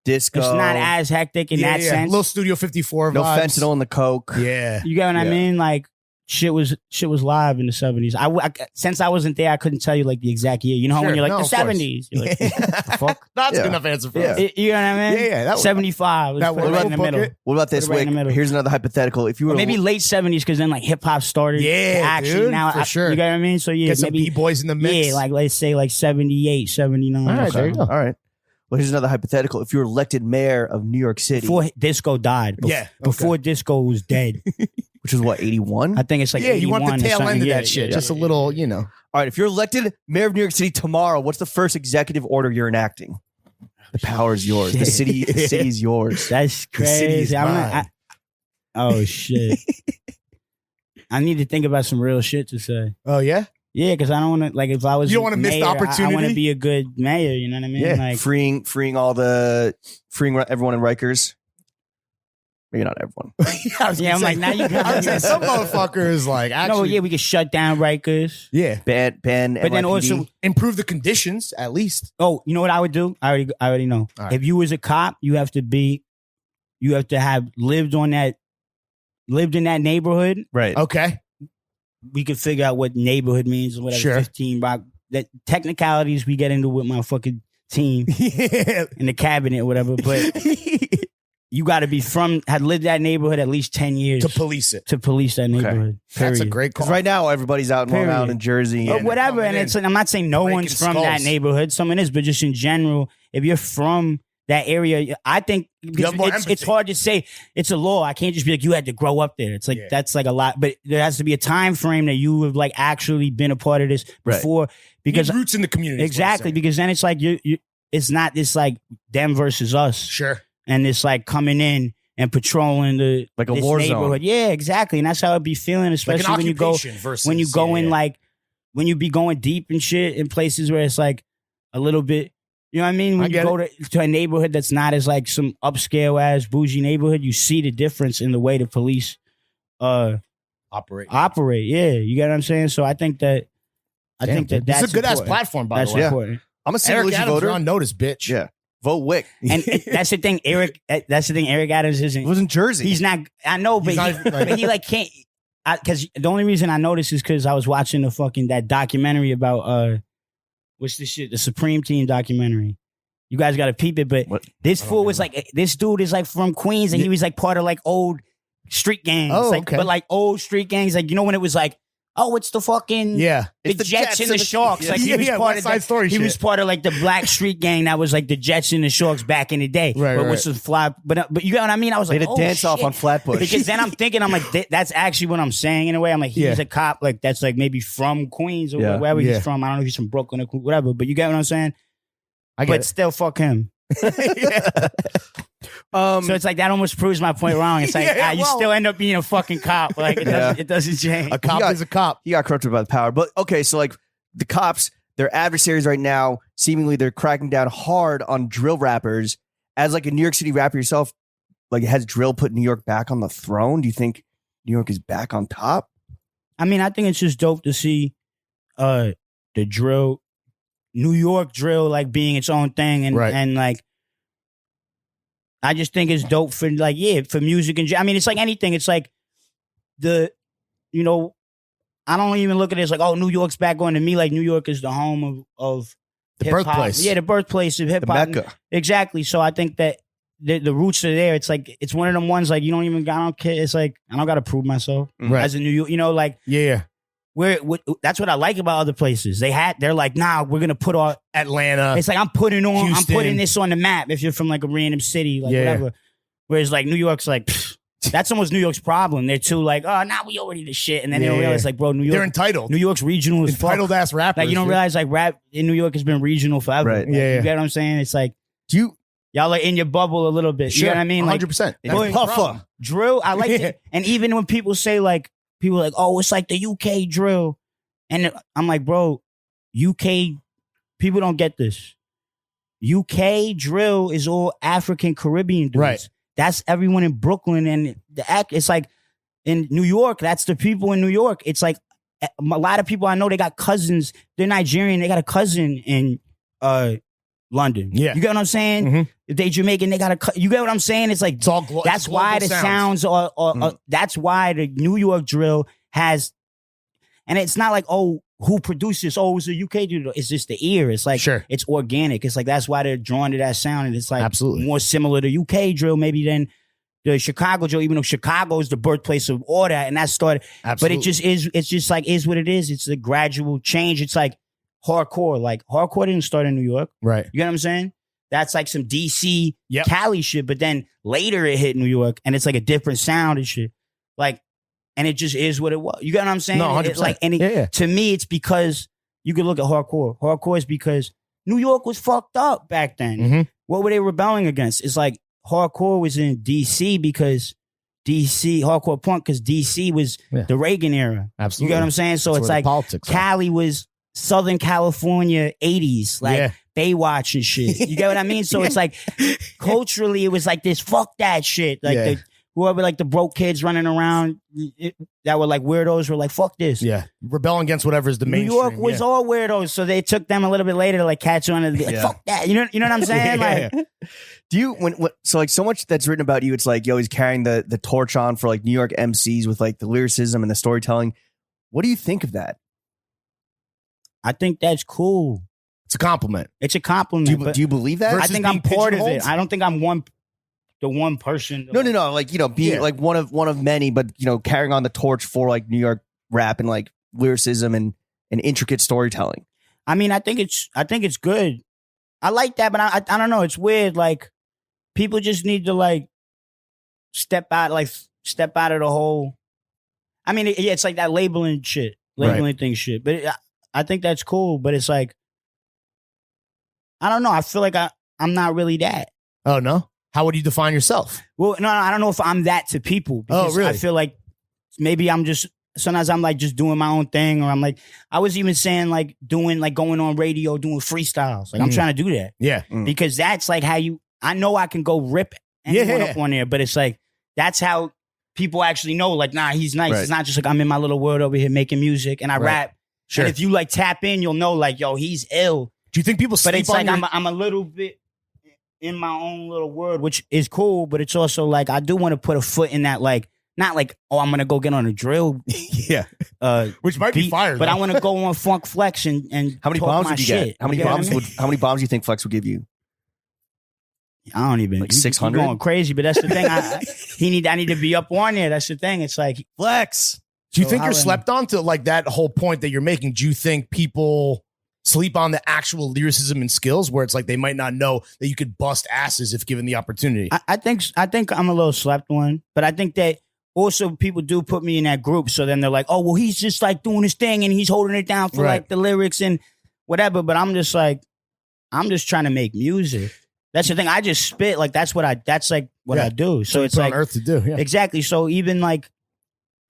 disco. It's not as hectic in that sense. Little Studio 54 no vibes. fentanyl in the coke. Yeah. You get what I mean? Like shit was live in the 70s. I since I wasn't there, I couldn't tell you like the exact year. You know how when you're like the 70s, you're like, the fuck? That's a good enough answer for us. You know what I mean? Yeah. 75. That Put it right in the middle. What about this, Right in Wick? the middle. Here's another hypothetical. If you were Or maybe late 70s because then like hip hop started. Yeah, actually dude, now for sure. You get what I mean? So yeah, Get some maybe B-boys in the mix. yeah, like let's say like 78, 79. All right, or there you something. go. all right. Well, here's another hypothetical. If you were elected mayor of New York City, Before disco died. Before disco was dead. which was what, 81? I think it's like You want the 81 or tail end something. of Yeah, that shit. yeah, Just a yeah. little, you know. All right. If you're elected mayor of New York City tomorrow, what's the first executive order you're enacting? The power is yours. The city's yours. That's The city is crazy. mine. Oh shit. I need to think about some real shit to say. Oh, yeah? Yeah, because I don't want to like if I was You don't wanna miss the mayor, I opportunity? want to be a good mayor. You know what I mean? Yeah. Like freeing everyone in Rikers. Maybe not everyone. yeah, I'm like now you I would say got some motherfuckers like actually. no. Yeah, we could shut down Rikers. Yeah. Ban But then NYPD. also, Improve the conditions at least. oh, you know what I would do? I already know. All right. If you was a cop, you have to have lived in that neighborhood. right. Okay. We could figure out what neighborhood means or whatever. Sure. 15 block. That technicalities we get into with my fucking team Yeah. in the cabinet or whatever. But you got to be had lived that neighborhood at least 10 years To police it. to police that neighborhood. That's a Period. great call. Because right now everybody's out in Long Period. Island and Jersey. Or and- whatever. coming And in, it's like, I'm not saying no breaking one's from that skulls. neighborhood. Someone is, but just in general, if you're from that area, I think have more it's empathy. hard to say. It's a law. I can't just be like, you had to grow up there. It's like, that's like a lot. But there has to be a time frame that you have like actually been a part of this before. Because Need roots in the community. is what I'm exactly, saying. because then it's like you it's not this like them versus us. Sure. And it's like coming in and patrolling Like a this war zone. neighborhood. Yeah, exactly. And that's how I'd be feeling, Like especially an when you go occupation versus when you go in yeah. like when you be going deep and shit in places where it's like a little bit, you know what I mean? When I you get go to a neighborhood that's not as like some upscale ass bougie neighborhood, you see the difference in the way the police operate. operate. Yeah, you get what I'm saying? So I think that This that's is a good ass important. platform, by That's the way. important. I'm a single Eric issue Adams, voter. you're on notice, bitch. Yeah. Vote Wick. And that's the thing, Eric. That's the thing. Eric Adams It isn't. was in Jersey. He's not. I know, but He's not even, like- but he like can't. Because the only reason I noticed is because I was watching that documentary about what's this shit? The Supreme Team documentary. You guys got to peep it. But What? this fool was like, this dude is like from Queens, and he was like part of like old street gangs. Oh, like, okay. But like old street gangs, like you know when it was like, oh, it's the fucking Yeah. the It's the Jets and Jets the and the- Sharks. yeah. Like he was Yeah, part West of Side that. Story He shit. was part of like the black street gang that was like the Jets and the Sharks back in the day. Right, but right. with some fly. But you know what I mean? I was They like, had a oh, dance off shit. on Flatbush. Because then I'm thinking, I'm like, that's actually what I'm saying in a way. I'm like, he's Yeah. a cop, like that's like maybe from Queens or Yeah. wherever Yeah. he's from. I don't know if he's from Brooklyn or whatever, but you get what I'm saying? I get But it. still, fuck him. So it's like that almost proves my point wrong. It's like Yeah, you well- still end up being a fucking cop. Like it doesn't change. A cop got- is a cop. He got corrupted by the power. But okay, so like the cops, their adversaries right now, seemingly they're cracking down hard on drill rappers. As like a New York City rapper yourself, like has drill put New York back on the throne? Do you think New York is back on top? I mean, I think it's just dope to see the drill New York drill like being its own thing, and like I just think it's dope for like for music and I mean it's like anything. It's like I don't even look at it as like, oh, New York's back on to me. Like New York is the home of the hip-hop. birthplace. Yeah, the birthplace of hip hop. Mecca. Exactly. So I think that the roots are there. It's like it's one of them ones like I don't care. It's like I don't got to prove myself as a New York. Like that's what I like about other places. They're like, nah, we're gonna put our Atlanta. It's like I'm putting Houston. this on the map. If you're from like a random city, like whatever. Whereas like New York's like. That's almost New York's problem. They're too like, oh, now we already the shit, and then they don't realize like, bro, New York, they're entitled. New York's regional as fuck. Entitled ass rappers. Like you don't realize like rap in New York has been regional forever. Right. Like, you get what I'm saying? It's like y'all are in your bubble a little bit. Sure. You know what I mean? Like 100%. Boy, Puffer. drill. I like it. And even when people say like oh, it's like the UK drill, and I'm like, bro, UK people don't get this. UK drill is all African Caribbean dudes. Right. That's everyone in Brooklyn and it's like in New York, that's the people in New York. It's like a lot of people I know, they got cousins. They're Nigerian. They got a cousin in London. Yeah. You get what I'm saying? Mm-hmm. If they Jamaican, they got you get what I'm saying? It's like, that's why the sounds are, that's why the New York drill has, and it's not like, oh, who produces? Oh, it's a UK dude. It's just the ear. It's like, it's organic. It's like, that's why they're drawn to that sound. And it's like more similar to UK drill maybe than the Chicago drill, even though Chicago is the birthplace of all that. And that started, but it just is, it's just like, is what it is. It's a gradual change. It's like hardcore. Like hardcore didn't start in New York. Right. You get what I'm saying? That's like some DC Cali shit. But then later it hit New York and it's like a different sound and shit. Like, and it just is what it was. You get what I'm saying? No, 100%. To me, it's because you could look at hardcore. Hardcore is because New York was fucked up back then. Mm-hmm. What were they rebelling against? It's like hardcore was in DC because hardcore punk because DC was the Reagan era. Absolutely. You get what I'm saying? So it's like Cali was Southern California 80s, like Baywatch and shit. You get what I mean? So it's like culturally, it was like this fuck that shit. Like whoever like the broke kids running around that were like weirdos were like, fuck this. Yeah. Rebelling against whatever is the mainstream. New York was all weirdos. So they took them a little bit later to like catch on and be like, fuck that. You know what I'm saying? Like, do you, so like so much that's written about you, it's like, yo, he's carrying the torch on for like New York MCs with like the lyricism and the storytelling. What do you think of that? I think that's cool. It's a compliment. It's a compliment. Do you believe that? I think I'm part of it. I don't think I'm the one person. No. Like, being like one of many, but carrying on the torch for like New York rap and like lyricism and intricate storytelling. I mean, I think it's good. I like that, but I don't know. It's weird. Like people just need to like step out of the whole. I mean, it's like that labeling thing shit. But I think that's cool. But it's like, I don't know. I feel like I'm not really that. Oh no. How would you define yourself? Well, no, I don't know if I'm that to people. Oh, really? I feel like maybe sometimes I'm like just doing my own thing, or I'm like, I was even saying like going on radio, doing freestyles. Like I'm trying to do that. Yeah. Because that's like how I know I can go rip anyone up on there, but it's like, that's how people actually know, like, nah, he's nice. Right. It's not just like I'm in my little world over here making music and I rap. Sure. And if you like tap in, you'll know like, yo, he's ill. Do you think people sleep But it's like I'm a little bit in my own little world, which is cool, but it's also like I do want to put a foot in that, like not like, oh, I'm gonna go get on a drill, which might be fire, but I want to go on Funk Flex and how many bombs would you get? How many bombs do you think Flex would give you? I don't even like 600. Going crazy, but that's the thing. I need to be up on there. That's the thing. It's like Flex. Do you think you're slept on to like that whole point that you're making? Do you think people sleep on the actual lyricism and skills where it's like they might not know that you could bust asses if given the opportunity? I think I'm a little slept on, but I think that also people do put me in that group. So then they're like, oh, well, he's just like doing his thing and he's holding it down for like the lyrics and whatever. But I'm just like, I'm just trying to make music. That's the thing. I just spit. Like, that's what I do. So it's like on earth to do. Yeah. Exactly. So even like,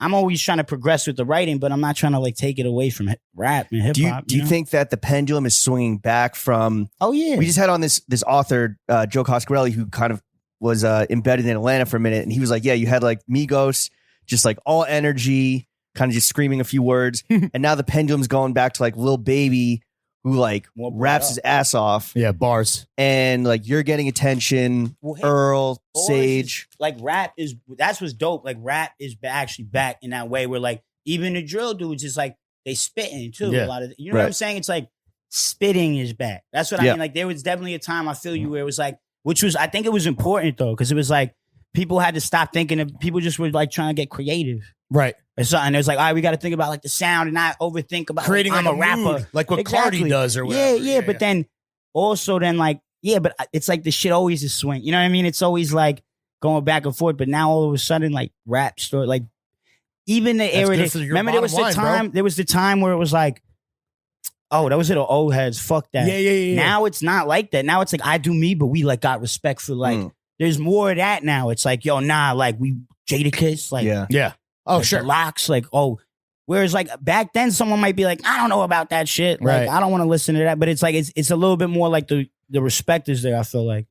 I'm always trying to progress with the writing, but I'm not trying to like take it away from rap and hip hop. Do you think that the pendulum is swinging back from? Oh yeah. We just had on this author, Joe Coscarelli, who kind of was embedded in Atlanta for a minute, and he was like, "Yeah, you had like Migos, just like all energy, kind of just screaming a few words, and now the pendulum's going back to like Lil Baby, who like More brought raps up. his ass off, Yeah, bars. and like you're getting attention. Well, hey, Earl, Boys Sage. is- like rap is that's what's dope. Like rap is actually back in that way where like even the drill dudes is like they spitting too. Yeah. A lot of you know what I'm saying? It's like spitting is back. That's what I Yeah. mean. Like there was definitely a time I feel you where it was like, which was I think it was important though because it was like people had to stop thinking of people just were like trying to get creative Right. or something. It was like all right, we got to think about like the sound and not overthink about Creating like, like I'm a rapper. mood, like what Exactly. Cardi does or whatever. Yeah. But then also then like but it's like the shit always is swing. You know what I mean? It's always like going back and forth. But now all of a sudden like rap story like even the era. good for your Remember there was bottom the line, time. bro. There was the time where it was like, oh, that was it. Old heads. Fuck that. Yeah. Now it's not like that. Now it's like I do me, but we like got respect for like. There's more of that now. It's like yo, nah, like we Jadakiss, like Yeah. Oh, like, sure. the Locks, like oh. Whereas like back then, someone might be like, I don't know about that shit. Like Right. I don't want to listen to that. But it's like it's a little bit more like the respect is there. I feel like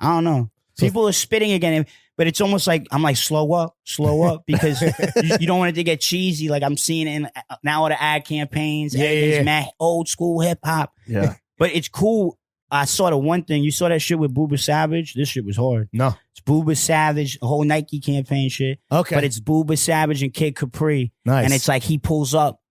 I don't know. So- People are spitting again, but it's almost like I'm like slow up because you don't want it to get cheesy. Like I'm seeing it in now all the ad campaigns. Yeah, everything's yeah. mad old school hip hop. Yeah. But it's cool. I saw the one thing. You saw that shit with Booba Savage. This shit was hard. No. It's Booba Savage, the whole Nike campaign shit. Okay. But it's Booba Savage and Kid Capri. nice. And it's like he pulls up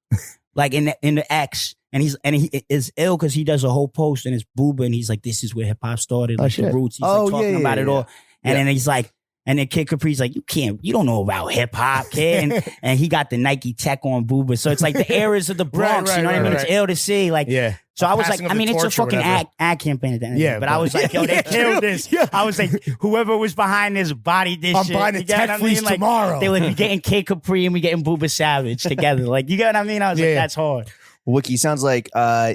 like in the X and he is ill because he does a whole post and it's Booba and he's like, this is where hip hop started. Oh, Like the shit. roots. He's Oh, like talking yeah, about yeah, it all. And Yeah. then he's like, and then Kid Capri's like, you don't know about hip hop, kid. And he got the Nike tech on Booba. So it's like the eras of the Bronx. Right, you know what I mean? right. It's ill to see. Like, yeah. so I was Passing like, of I the mean, it's a torch or fucking whatever. ad campaign at the end. Yeah, But I was like, yo, they killed this. Yeah. I was like, whoever was behind this bodied this I'm shit. buying a You get tech what I fleece mean? Like, tomorrow. they would be getting Kid Capri and we getting Booba Savage together. Like, you get what I mean? I was Yeah. like, that's hard. Wiki, sounds like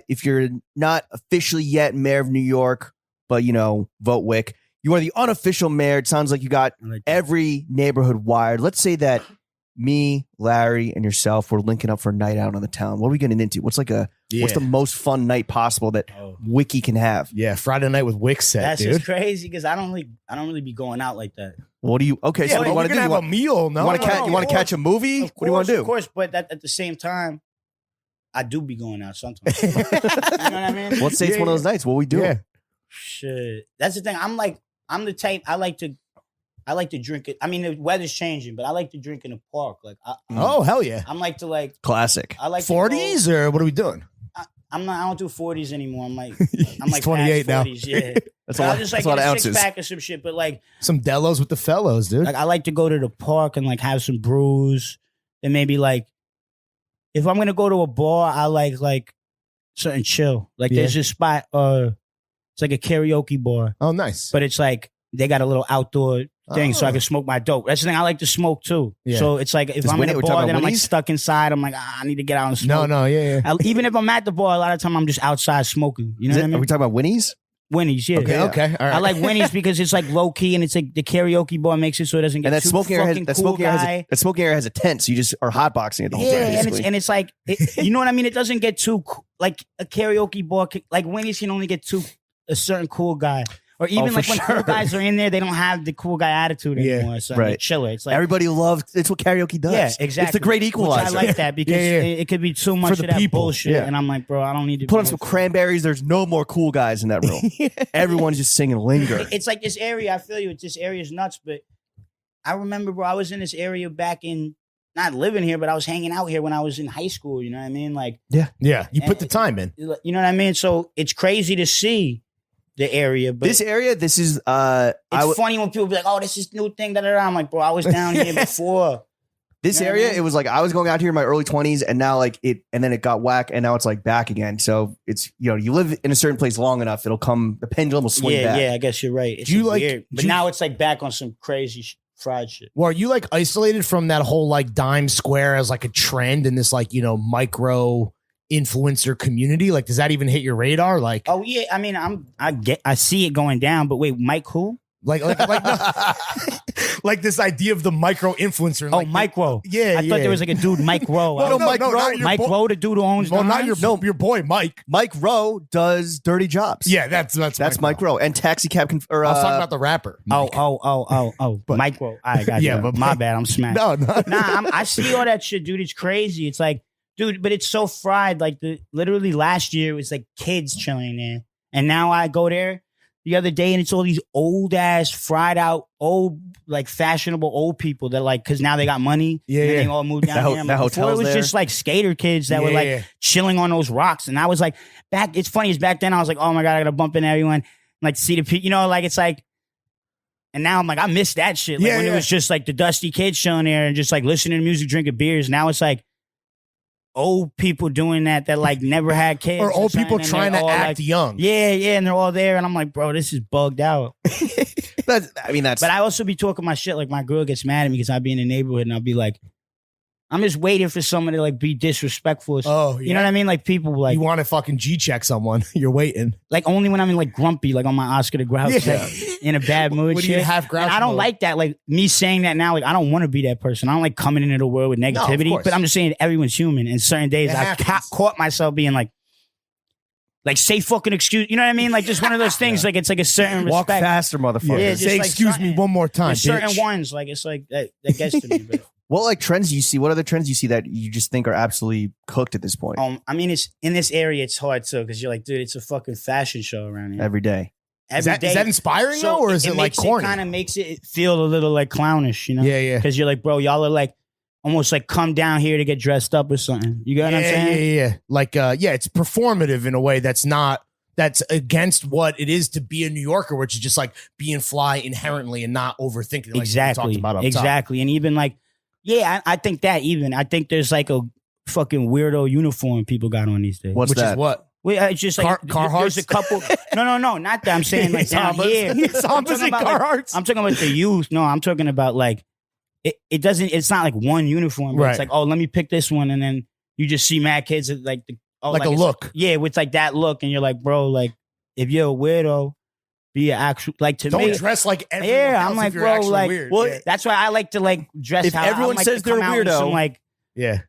if you're not officially yet mayor of New York, but you know, vote Wick. You are the unofficial mayor. It sounds like you got I like that. every neighborhood wired. Let's say that me, Larry, and yourself were linking up for a night out on the town. What are we getting into? What's the most fun night possible that Oh. Wiki can have? Yeah, Friday night with Wix set, That's dude. just crazy because I don't really be going out like that. What do you? Okay, Yeah, so what do but you we're want to gonna do? have a meal. No, You want to no, you want to catch a movie? Of What do you want to Of do? course, but at the same time, I do be going out sometimes. You know what I mean? Let's say it's one of those nights. What we do? Yeah. Shit. That's the thing. I'm the type I like to drink it. I mean, the weather's changing, but I like to drink in the park. Like, Oh, hell yeah. I'm like to like. Classic. I like to 40s or what are we doing? go- I'm not. I don't do 40s anymore. I'm like. He's I'm like 28 now. past 40s, yeah. That's But a lot. I'll just like That's a lot get of a ounces. 6-pack or some shit. But like, Some Delos with the fellows, dude. I like to go to the park and like have some brews, and maybe like, if I'm gonna go to a bar, I like something chill. Like Yeah. there's this spot. It's like a karaoke bar, Oh, nice. but it's like they got a little outdoor thing, so I Oh. can smoke my dope. That's the thing. I like to smoke too. Yeah. So it's like if Does I'm in Winnie- a we're talking bar, about then I'm like Winnie's? stuck inside. I'm like, I need to get out and smoke. No, yeah. Even if I'm at the bar, a lot of time I'm just outside smoking. You know Is what it- I Are mean? we talking about Winnie's? Winnie's, yeah. Okay. Okay, all right. I like Winnie's because it's like low key and it's like the karaoke bar makes it so it doesn't get And that too smoking area has fucking that cool smoking area has guy. a, that smoking area has a tent, so you just are hotboxing it the whole Yeah, time. and basically. it's like you know what I mean. It doesn't get too like a karaoke bar. Like Winnie's can only get to a certain cool guy, or even for like when sure. cool guys are in there, they don't have the cool guy attitude Yeah, anymore. So right. they're chiller. It's like Everybody loves. It's what karaoke does. yeah, exactly. It's the great Which equalizer. I like that because Yeah. it could be too much the of that people. bullshit, Yeah. and I'm like, bro, I don't need to Put be on some here for cranberries. There's no more cool guys in that room. Everyone's just singing "Linger." it. It's like this area. I feel you. This area is nuts, but I remember, bro. I was in this area back in not living here, but I was hanging out here when I was in high school. You know what I mean? Like. Yeah, you put the time in. You know what I mean? So it's crazy to see the area, but This area, this is. it's funny when people be like, "Oh, this is new thing." Da, da, da. I'm like, bro, I was down here before. This You know what I area, mean? it was like I was going out here in my early 20s, and now like it, and then it got whack, and now it's like back again. So it's you live in a certain place long enough, it'll come. The pendulum will swing Yeah, back. yeah, I guess you're right. It's Do you like- weird, but do you- now it's like back on some crazy fried shit. Well, are you like isolated from that whole like dime square as like a trend in this like, micro influencer community? Like, does that even hit your radar? Like, Oh yeah, I mean, I see it going down, but wait, Mike who? like, like this idea of the micro influencer. and, Oh, like, Mike Rowe. Yeah, I thought yeah. there was like a dude, Mike Rowe. No, Mike Rowe. not your Mike boy- Rowe, the dude who owns. Well, not Dimes? your boy, Mike. Mike Rowe does dirty jobs. Yeah, that's Mike Rowe and taxi cab. Or I was talking about the rapper. Mike. Oh, But- Mike Rowe. I got Yeah, you. but My Mike- bad. I'm smacked. No. Nah, I see all that shit, dude. It's crazy. It's like dude, but it's so fried. Like literally last year it was like kids chilling there, and now I go there the other day and it's all these old ass fried out old like fashionable old people that like because now they got money. Yeah, and yeah. they all moved down here. Like, before it was just like skater kids that were like chilling on those rocks, and I was like back. It's funny, is back then I was like, oh my god, I gotta bump into everyone, like see the people, you know, like it's like. And now I'm like, I miss that shit. Like when it was just like the dusty kids showing there and just like listening to music, drinking beers. Now it's like old people doing that like never had kids. Or old people trying to act young. Yeah, and they're all there. And I'm like, bro, this is bugged out. But I also be talking my shit. Like my girl gets mad at me because I be in the neighborhood and I'll be like, I'm just waiting for someone to like be disrespectful. Oh, you know what I mean? Like people like you want to fucking G-check someone. You're waiting. Like only when I'm in like grumpy, like on my Oscar the Grouch, like, in a bad mood. What do you shit. have Grouch And I don't mode? like that. Like me saying that now, like I don't want to be that person. I don't like coming into the world with negativity. course. But I'm just saying everyone's human. And certain days It I happens. caught myself being like say fucking excuse. You know what I mean? Like just one of those things. Like it's like a certain walk respect. faster, motherfucker. Yeah, just Say like excuse me certain- one more time, There's certain bitch. ones like it's like that gets to me. But What like trends do you see? What other trends do you see that you just think are absolutely cooked at this point? I mean, it's in this area. It's hard too because you're like, dude, it's a fucking fashion show around here. Every day. Is that inspiring though, or is it like corny? It kind of makes it feel a little like clownish, you know? Yeah. Because you're like, bro, y'all are like almost like come down here to get dressed up or something. You get what I'm saying? Yeah. Like, it's performative in a way that's against what it is to be a New Yorker, which is just like being fly inherently and not overthinking. Like Exactly. we talked about up top. Exactly. And even like, I think that I think there's like a fucking weirdo uniform people got on these days. What's Which that? is what? Well, it's just like Carhartts? there's a couple. No, not that. I'm saying like down here. It's opposite Carhartts. I'm talking about the youth. No, I'm talking about like it doesn't. It's not like one uniform. But Right. It's like, oh, let me pick this one, and then you just see mad kids at, like a it's look. with like that look, and you're like, bro, like if you're a weirdo, be an actual like to Don't me. dress like everyone Yeah, else I'm like, if you're bro, actually like, weird. well, yeah. that's why I like to like dress. If how everyone I like says to come they're out in weirdo- some, like. Yeah.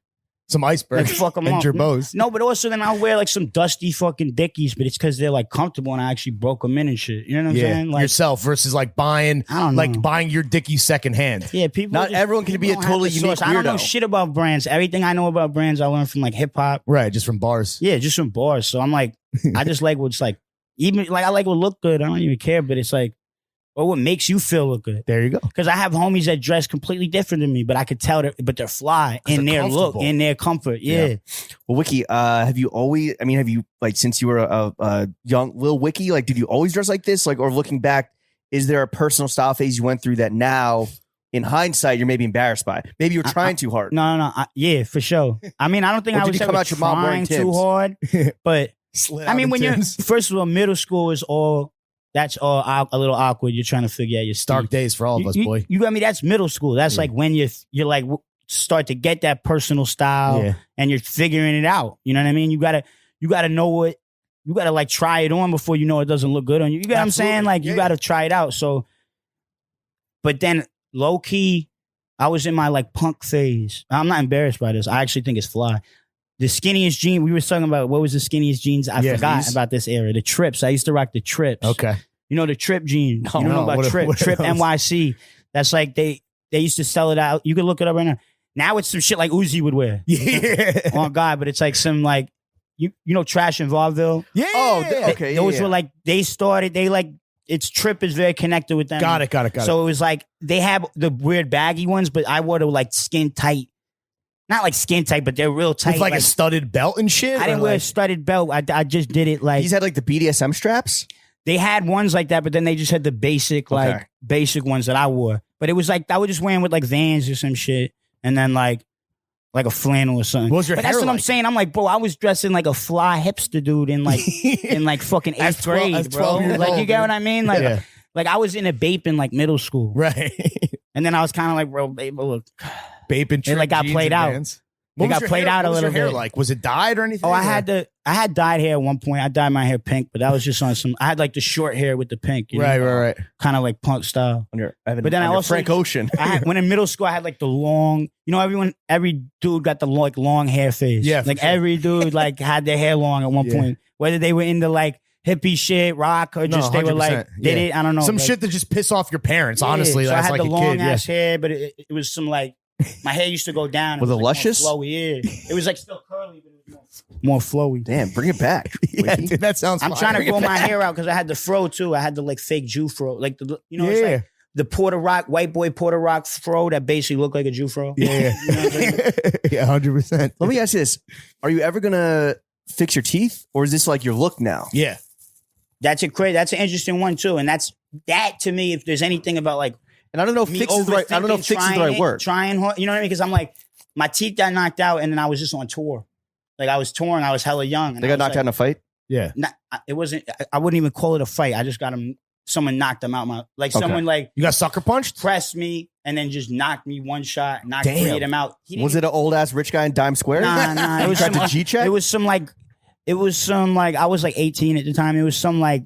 Some icebergs Like, fuck 'em and up. gerbos. No, but also then I'll wear like some dusty fucking Dickies, but it's because they're like comfortable and I actually broke them in and shit. You know what I'm Yeah, saying? Like, yourself versus like buying, I don't know. like buying your Dickies secondhand. yeah, people. Not everyone can be a people don't have totally the unique source. I don't know weirdo. shit about brands. Everything I know about brands, I learned from like hip hop. Right, just from bars. Yeah, just from bars. So I'm like, I just like what's like, even like I like what look good. I don't even care, but it's like, or what makes you feel look good. There you go. Because I have homies that dress completely different than me, but I could tell that, but they're fly in they're their look, comfortable. in their comfort. Yeah. Well, Wiki, have you like since you were a young Lil Wiki, like did you always dress like this? Like, or looking back, is there a personal style phase you went through that now, in hindsight, you're maybe embarrassed by? Maybe you're trying too hard. No. Yeah, for sure. I mean, I don't think Or I did was you come ever out your mom wearing trying too Timbs? hard, but Slid I out mean, in when you're Tim's. first of all, middle school is all that's all a little awkward. You're trying to figure out your Dark style. days for all of us, boy. You got me. That's middle school. That's like when you're like start to get that personal style Yeah. and you're figuring it out. You know what I mean? You gotta know what you gotta like try it on before you know it doesn't look good on you. You get what I'm saying? Absolutely. Like Yeah. you gotta try it out. So, but then low key, I was in my like punk phase. I'm not embarrassed by this. I actually think it's fly. The skinniest jean, we were talking about what was the skinniest jeans. I Yeah, forgot these. about this era. The Trips. I used to rock the Trips. Okay. You know the Trip jeans. No, You don't know no. about What are- Trip. what are Trip those? NYC. That's like they used to sell it out. You can look it up right now. Now it's some shit like Uzi would wear. Yeah. Oh God, but it's like some like you know Trash in Vaudeville. Yeah. Oh, okay. Those yeah. were like they started. They like its Trip is very connected with them. Got it. So it was like they have the weird baggy ones, but I wore the like skin tight. Not like skin tight, but they're real tight. With like a studded belt and shit? I didn't or wear a like- studded belt. I just did it like These had like the BDSM straps. they had ones like that, but then they just had the basic Okay. basic ones that I wore. But it was like I was just wearing with like Vans or some shit, and then like a flannel or something. What was your but hair that's what I'm like? saying. I'm like, bro, I was dressing like a fly hipster dude in like in like fucking As 8th 12 grade, as bro. 12 years Like you old, get dude. what I mean? Like Yeah. like I was in a bape in like middle school, Right. and then I was kind of like, bro, babe, look. Bape and They, like, got jeans played and out. Vans. They What was got your played hair- out a what was your little hair bit. like? Was it dyed or anything? Oh, I or- had dyed hair at one point. I dyed my hair pink, but that was just on some. I had like the short hair with the pink, you know? Right. kind of like punk style. On your, But then I also- Frank Ocean. When in middle school, I had like the long, you know, every dude got the like long hair phase. Yeah, for like sure. every dude like had their hair long at one Yeah. point, whether they were into like hippie shit, rock, or No, just they were like 100%, did yeah. it. I don't know, Some like, shit that just piss off your parents, yeah. honestly. So I That's had like the a long kid. ass hair, but it was some like My hair used to go down. Was it like luscious? More flowy, yeah. It was like still curly, but it was more flowy. Damn, bring it back. Yeah, dude, that sounds. I'm trying to grow my hair out because I had the fro too. I had the like fake Jew fro, like the it's like the Puerto Rock white boy Puerto Rock fro that basically looked like a Jew fro. Yeah, You know what I'm saying? yeah, 100%. Let me ask you this: are you ever gonna fix your teeth, or is this like your look now? Yeah, That's an interesting one too, and that to me, if there's anything about like. And I don't know if Me fix is the right. I don't know if fix is the right word. Trying hard, you know what I mean? Because I'm like, my teeth got knocked out, and then I was just on tour. Like I was touring, I was hella young. And They got knocked out in a fight. yeah. It wasn't. I wouldn't even call it a fight. I just got them. Someone knocked them out. Someone like You got sucker punched? pressed me and then just knocked me one shot, knocked Damn. three of them out. Was it an old ass rich guy in Dime Square? Nah. It was Tried some. to G-check? It was some like. I was like 18 at the time. It was some like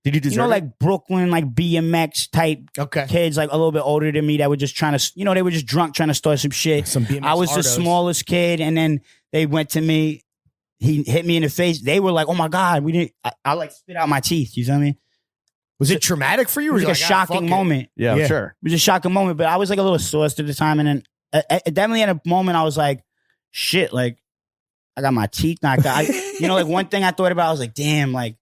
Did you deserve you know it? like Brooklyn like BMX type Okay. kids like a little bit older than me that were just trying to they were just drunk trying to start some shit. Some BMX I was the hardos. smallest kid, and then they went to me. He hit me in the face. They were like, "Oh my god, we didn't." I like spit out my teeth. You feel me? Was it traumatic for you? It Or was you like a shocking moment. Yeah, Yeah. I'm sure. It was a shocking moment, but I was like a little sauced at the time, and then definitely at a moment I was like, "Shit!" Like I got my teeth knocked out. Like one thing I thought about, I was like, "Damn!" Like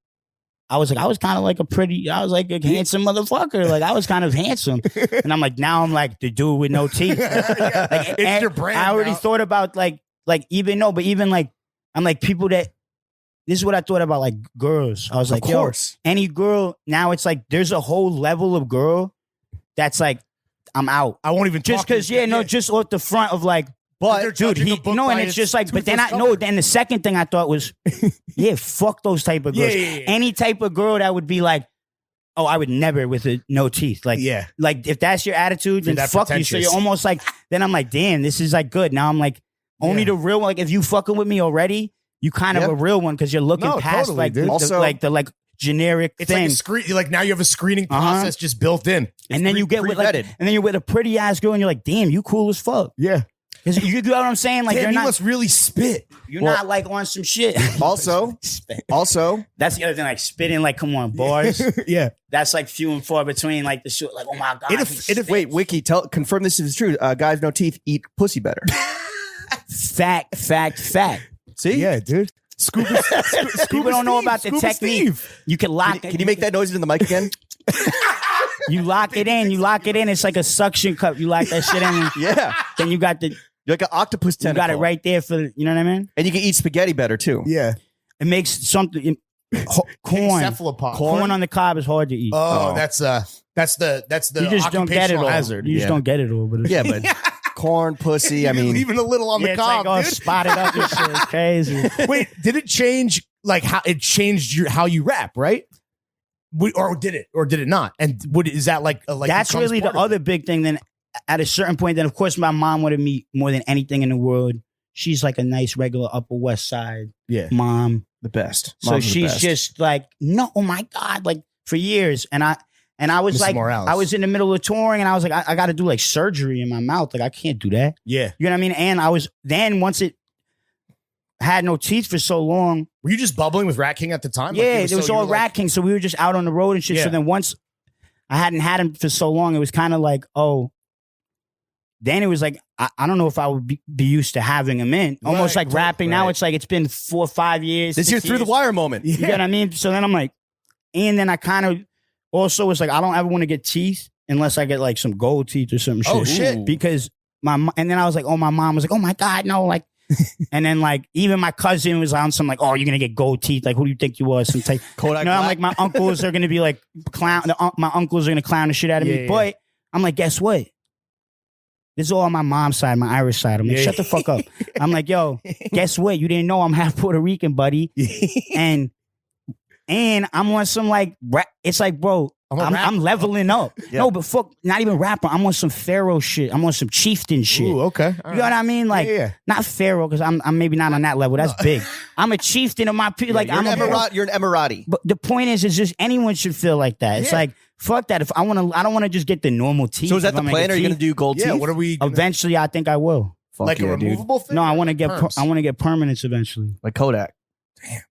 I was kind of like I was like a handsome motherfucker. Like I was kind of handsome, and I'm like now I'm like the dude with no teeth. Like, It's your brand. I already now. thought about like even like I'm like people that. This is what I thought about like girls. I was like, Of course. yo, any girl now it's like there's a whole level of girl that's like I'm out. I won't even Just talk to because, you. just off the front of like, They're but dude, judging a book and by it's its just like, but then toothless then the second thing I thought was, yeah, fuck those type of girls. Yeah. Any type of girl that would be like, oh, I would never with no teeth. Like, Yeah. like if that's your attitude, then that fuck you. So pretentious. you're almost like, then I'm like, damn, this is like good. Now I'm like, only the real one. Like if you fucking with me already, you kind of Yep. a real one because you're looking No, past totally, like dude. the generic It's thing. like a screen. Like now you have a screening process just built in. And then you get with like, pre-vetted. and then you're with a pretty ass girl, and you're like, "Damn, you cool as fuck." Yeah. Because you know what I'm saying? Like Damn, you're you not, must really spit. you're not like on some shit. Also, That's the other thing. Like spitting, like come on, bars. Yeah. That's like few and far between. Like the shit. Like oh my god. wait, Wiki, confirm this is true. Guys, no teeth eat pussy better. fact. See? Yeah, dude. Scuba People don't know Steve, about the Scuba technique. Steve. You can lock it. Can you make that noise into the mic again? You lock it in. You lock it in. It's like a suction cup. You lock that shit in. Yeah. Then you got You're like an octopus you tentacle. got it right there for you know what I mean. And you can eat spaghetti better too. Yeah. It makes something corn. Cephalopod. Corn on the cob is hard to eat. Oh, Oh. that's the You just don't get it occupational all. hazard. You just don't get it all. But it's, Yeah, but corn, pussy. I mean, even a little on yeah, the it's like cob, all dude. spotted up and shit. It's crazy. Wait, did it change like how it changed how you rap, right? Or did it not? And is that like That's becomes really the part of it? other big thing. Then at a certain point, then of course my mom wanted me more than anything in the world. She's like a nice regular Upper West Side mom. the best. So Mom's the she's best. just like, no, oh my God, like for years. And I was Mrs. like, Morales. I was in the middle of touring and I was like, I got to do like surgery in my mouth. Like I can't do that. Yeah. You know what I mean? And I was then once it had no teeth for so long. Were you just bubbling with Rat King at the time? Yeah, Like, it was you all were like- Rat King. So we were just out on the road and shit. Yeah. So then once I hadn't had him for so long, it was kind of like, oh, then it was like, I don't know if I would be used to having him in. Almost Right, like rapping. Now right. it's like it's been 4 or 5 years. This 6 year through the years. wire moment. You get what I mean? So then I'm like, and then I kind of also was like, I don't ever want to get teeth unless I get like some gold teeth or some shit. Oh, shit. Because and then I was like, oh, my mom was like, oh my God, no, like, and then like even my cousin was on some like, oh, you're gonna get gold teeth. Like, who do you think you are? Some type. Kodak No, I'm Black. like, my uncles are gonna be like clown. My uncles are gonna clown the shit out of Yeah, me. yeah. But I'm like, guess what? This is all on my mom's side, my Irish side. I'm like, Yeah. shut the fuck up. I'm like, yo, guess what? You didn't know I'm half Puerto Rican, buddy. And I'm on some like rap. It's like, bro, I'm leveling up. Yeah. No, but fuck, not even rapper. I'm on some pharaoh shit. I'm on some chieftain shit. Ooh, okay. All You right. know what I mean? Like, yeah. not pharaoh because I'm maybe not on that level. That's big. I'm a chieftain of my people. Like, you're I'm an a Emirati. You're an Emirati. But the point is just anyone should feel like that. It's Yeah. like fuck that. If I don't want to just get the normal teeth. So is that If the I'm gonna plan? get Are you going to teeth. do gold Yeah. teeth? What are we? Gonna, Eventually, I think I will. Fuck like yeah, a dude. removable thing? No, I or want to get perms? I want to get permanents eventually. Like Kodak.